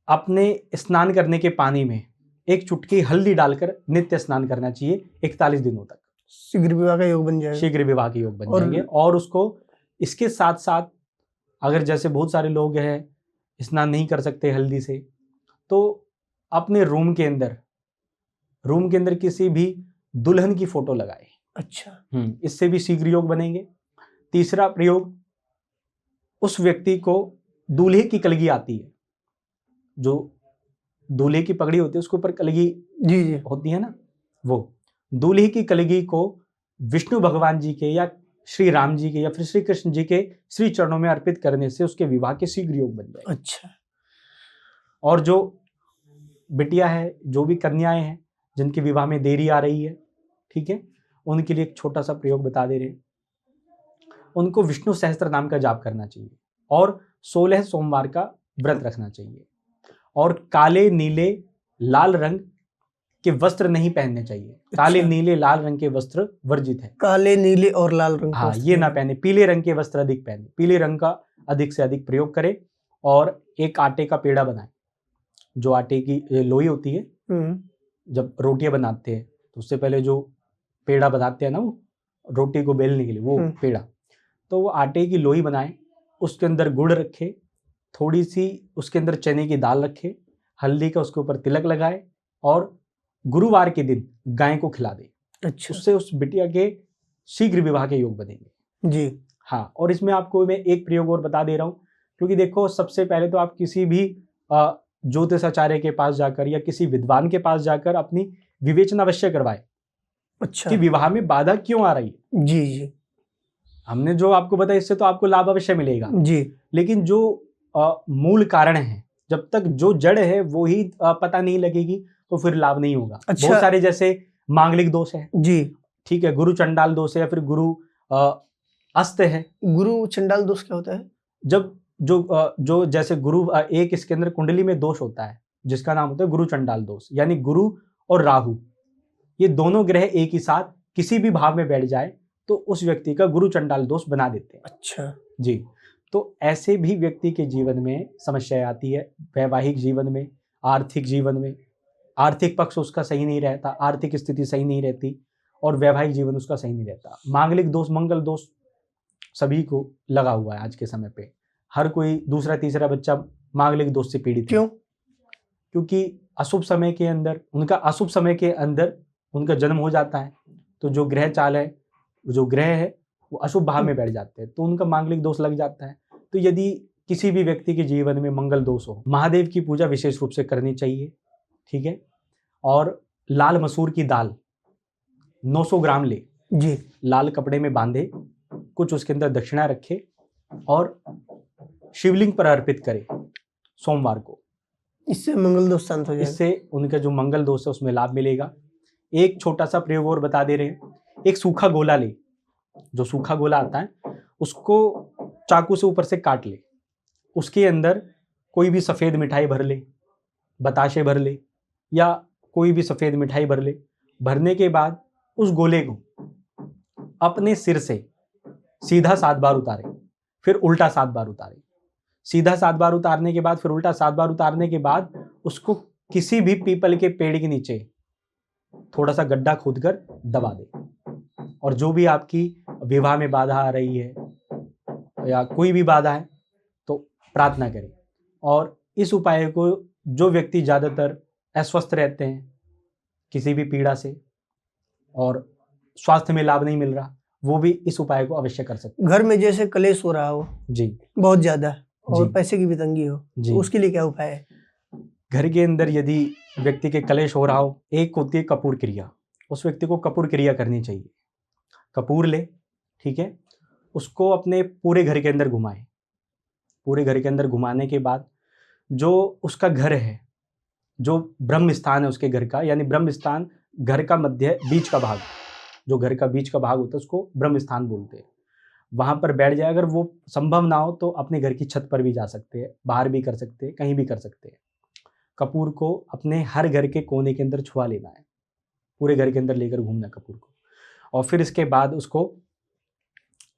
Speaker 2: अपने स्नान करने के पानी में एक चुटकी हल्दी डालकर नित्य स्नान करना चाहिए 41 दिनों तक।
Speaker 1: शीघ्र विवाह का योग बन जाएगा।
Speaker 2: शीघ्र विवाह के योग बन
Speaker 1: और-
Speaker 2: जाएंगे। और उसको इसके साथ साथ, अगर जैसे बहुत सारे लोग हैं स्नान नहीं कर सकते हल्दी से, तो अपने रूम के अंदर किसी भी दुल्हन की फोटो लगाए।
Speaker 1: अच्छा
Speaker 2: इससे भी शीघ्र योग बनेंगे। तीसरा प्रयोग, उस व्यक्ति को दूल्हे की कलगी आती है, जो दूल्हे की पगड़ी होती है उसके ऊपर कलगी
Speaker 1: जी जी।
Speaker 2: होती है ना, वो दूल्हे की कलगी को विष्णु भगवान जी के या श्री राम जी के या फिर श्री कृष्ण जी के श्री चरणों में अर्पित करने से उसके विवाह के शीघ्र योग बन जाए।
Speaker 1: अच्छा।
Speaker 2: और जो बिटिया है, जो भी कन्याएं हैं जिनके विवाह में देरी आ रही है, ठीक है, उनके लिए एक छोटा सा प्रयोग बता दे रहे हैं। उनको विष्णु सहस्त्र नाम का जाप करना चाहिए और 16 सोमवार का व्रत रखना चाहिए और काले नीले लाल रंग के वस्त्र नहीं पहनने चाहिए। काले
Speaker 1: अच्छा।
Speaker 2: नीले लाल रंग के वस्त्र वर्जित है।
Speaker 1: काले नीले और लाल रंग
Speaker 2: हाँ, ये ना पहने। पीले रंग के वस्त्र अधिक पहने, पीले रंग का अधिक से अधिक प्रयोग करें। और एक आटे का पेड़ा बनाए, जो आटे की लोई होती है, जब रोटियां बनाते हैं तो उससे पहले जो पेड़ा बनाते हैं ना, वो रोटी को बेलने के लिए, वो पेड़ा, तो वो आटे की लोई बनाए, उसके अंदर गुड़ रखे, थोड़ी सी उसके अंदर चने की दाल रखे, हल्दी का उसके ऊपर तिलक लगाए और गुरुवार के दिन गाय को खिला दे।
Speaker 1: अच्छा
Speaker 2: उससे उस बिटिया के शीघ्र विवाह के योग बनेंगे।
Speaker 1: जी।
Speaker 2: हाँ, और इसमें आपको मैं एक प्रयोग और बता दे रहा हूँ, क्योंकि देखो सबसे पहले तो आप किसी भी ज्योतिषाचार्य के पास जाकर या किसी विद्वान के पास जाकर अपनी विवेचना अवश्य करवाए।
Speaker 1: अच्छा।
Speaker 2: कि विवाह में बाधा क्यों आ रही है।
Speaker 1: जी जी।
Speaker 2: हमने जो आपको बताया इससे तो आपको लाभ अवश्य मिलेगा
Speaker 1: जी।
Speaker 2: लेकिन जो मूल कारण है, जब तक जो जड़ है वो ही पता नहीं लगेगी तो फिर लाभ नहीं होगा।
Speaker 1: अच्छा।
Speaker 2: बहुत सारे जैसे मांगलिक दोष है
Speaker 1: जी,
Speaker 2: ठीक है, गुरु चंडाल दोष है या फिर गुरु अस्त है।
Speaker 1: गुरु चंडाल दोष क्या होता है?
Speaker 2: जब जो जैसे गुरु एक इसके अंदर कुंडली में दोष होता है जिसका नाम होता है गुरु चंडाल दोष, यानी गुरु और राहु ये दोनों ग्रह एक ही साथ किसी भी भाव में बैठ जाए तो उस व्यक्ति का गुरु चंडाल दोष बना देते हैं।
Speaker 1: अच्छा
Speaker 2: जी, तो ऐसे भी व्यक्ति के जीवन में समस्याएं आती है, वैवाहिक जीवन में, आर्थिक जीवन में। आर्थिक पक्ष उसका सही नहीं रहता, आर्थिक स्थिति सही नहीं रहती और वैवाहिक जीवन उसका सही नहीं रहता। मांगलिक दोष, मंगल दोष सभी को लगा हुआ है आज के समय पे। हर कोई दूसरा तीसरा बच्चा मांगलिक दोष से पीड़ित है।
Speaker 1: क्यों?
Speaker 2: क्योंकि अशुभ समय के अंदर उनका जन्म हो जाता है, तो जो ग्रह चाल है, जो ग्रह है वो अशुभ भाव में बैठ जाते हैं, तो उनका मांगलिक दोष लग जाता है। तो यदि किसी भी व्यक्ति के जीवन में मंगल दोष हो, महादेव की पूजा विशेष रूप से करनी चाहिए, ठीक है। और लाल मसूर की दाल 900 ग्राम ले
Speaker 1: जी,
Speaker 2: लाल कपड़े में बांधे, कुछ उसके अंदर दक्षिणा रखे और शिवलिंग पर अर्पित करे सोमवार को।
Speaker 1: इससे मंगल दोष शांत हो जाएगा।
Speaker 2: इससे उनका जो मंगल दोष है उसमें लाभ मिलेगा। एक छोटा सा प्रयोग और बता दे रहे हैं। एक सूखा गोला ले, जो सूखा गोला आता है उसको चाकू से ऊपर से काट ले, उसके अंदर कोई भी सफ़ेद मिठाई भर ले, बताशे भर ले या कोई भी सफ़ेद मिठाई भर ले। भरने के बाद उस गोले को अपने सिर से सीधा 7 बार उतारे, फिर उल्टा 7 बार उतारे। सीधा 7 बार उतारने के बाद फिर उल्टा 7 बार उतारने के बाद उसको किसी भी पीपल के पेड़ के नीचे थोड़ा सा गड्ढा खोदकर दबा दे। और जो भी आपकी विवाह में बाधा आ रही है या कोई भी बाधा है तो प्रार्थना करें। और इस उपाय को जो व्यक्ति ज़्यादातर अस्वस्थ रहते हैं किसी भी पीड़ा से और स्वास्थ्य में लाभ नहीं मिल रहा, वो भी इस उपाय को अवश्य कर सकते
Speaker 1: घर में जैसे कलेश हो रहा हो
Speaker 2: जी,
Speaker 1: बहुत ज्यादा और
Speaker 2: जी।
Speaker 1: पैसे की भी तंगी हो,
Speaker 2: जी।
Speaker 1: तो उसके लिए क्या उपाय है?
Speaker 2: घर के अंदर यदि व्यक्ति के कलेश हो रहा हो, एक होती है कपूर क्रिया, उस व्यक्ति को कपूर क्रिया करनी चाहिए। कपूर ले, ठीक है, उसको अपने पूरे घर के अंदर घुमाए। पूरे घर के अंदर घुमाने के बाद जो उसका घर है, जो ब्रह्म स्थान है उसके घर का, यानी ब्रह्म स्थान घर का मध्य बीच का भाग, जो घर का बीच का भाग होता है उसको ब्रह्म स्थान बोलते हैं। वहाँ पर बैठ जाए। अगर वो संभव ना हो तो अपने घर की छत पर भी जा सकते हैं, बाहर भी कर सकते हैं, कहीं भी कर सकते हैं। कपूर को अपने हर घर के कोने के अंदर छुआ लेना है, पूरे घर के अंदर लेकर घूमना कपूर को। और फिर इसके बाद उसको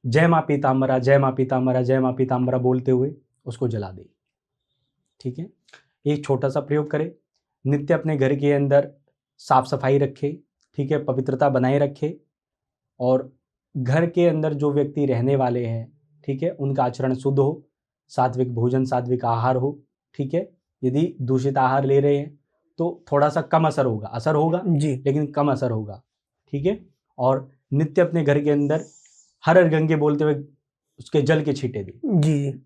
Speaker 2: जय माँ पीताम्बरा, जय माँ पीताम्बरा, जय माँ पीताम्बरा बोलते हुए उसको जला दे। ठीक है, एक छोटा सा प्रयोग करें। नित्य अपने घर के अंदर साफ सफाई रखे, ठीक है, पवित्रता बनाए रखे और घर के अंदर जो व्यक्ति रहने वाले हैं, ठीक है, उनका आचरण शुद्ध हो, सात्विक भोजन, सात्विक आहार हो। ठीक है, यदि दूषित आहार ले रहे हैं तो थोड़ा सा कम असर होगा
Speaker 1: जी।
Speaker 2: लेकिन कम असर होगा। ठीक है, और नित्य अपने घर के अंदर हर हर गंगे बोलते हुए उसके जल के छींटे दे।
Speaker 1: जी।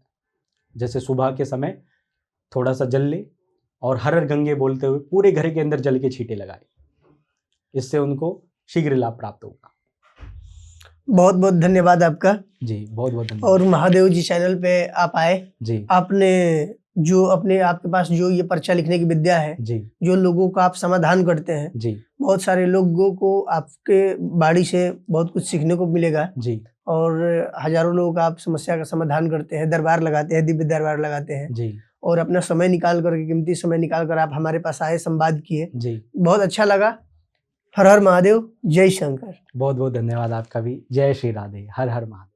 Speaker 2: जैसे सुबह के समय थोड़ा सा जल ले और हर हर गंगे बोलते हुए पूरे घर के अंदर जल के छींटे लगाए। इससे उनको शीघ्र लाभ प्राप्त होगा।
Speaker 1: बहुत बहुत धन्यवाद आपका।
Speaker 2: जी, बहुत बहुत धन्यवाद।
Speaker 1: और महादेव जी चैनल पे आप आए,
Speaker 2: जी,
Speaker 1: आपने जो अपने आपके पास जो ये पर्चा लिखने की विद्या है,
Speaker 2: जी,
Speaker 1: जो लोगों का आप समाधान करते हैं,
Speaker 2: जी,
Speaker 1: बहुत सारे लोगों को आपके बाणी से बहुत कुछ सीखने को मिलेगा।
Speaker 2: जी,
Speaker 1: और हजारों लोगों का आप समस्या का समाधान करते हैं, दरबार लगाते हैं, दिव्य दरबार लगाते हैं
Speaker 2: जी,
Speaker 1: और अपना समय निकाल कर, कीमती समय निकाल कर आप हमारे पास आए, संवाद किए,
Speaker 2: जी।
Speaker 1: बहुत अच्छा लगा। हर हर महादेव, जय शंकर।
Speaker 2: बहुत बहुत धन्यवाद आपका भी। जय श्री राधे, हर हर महादेव।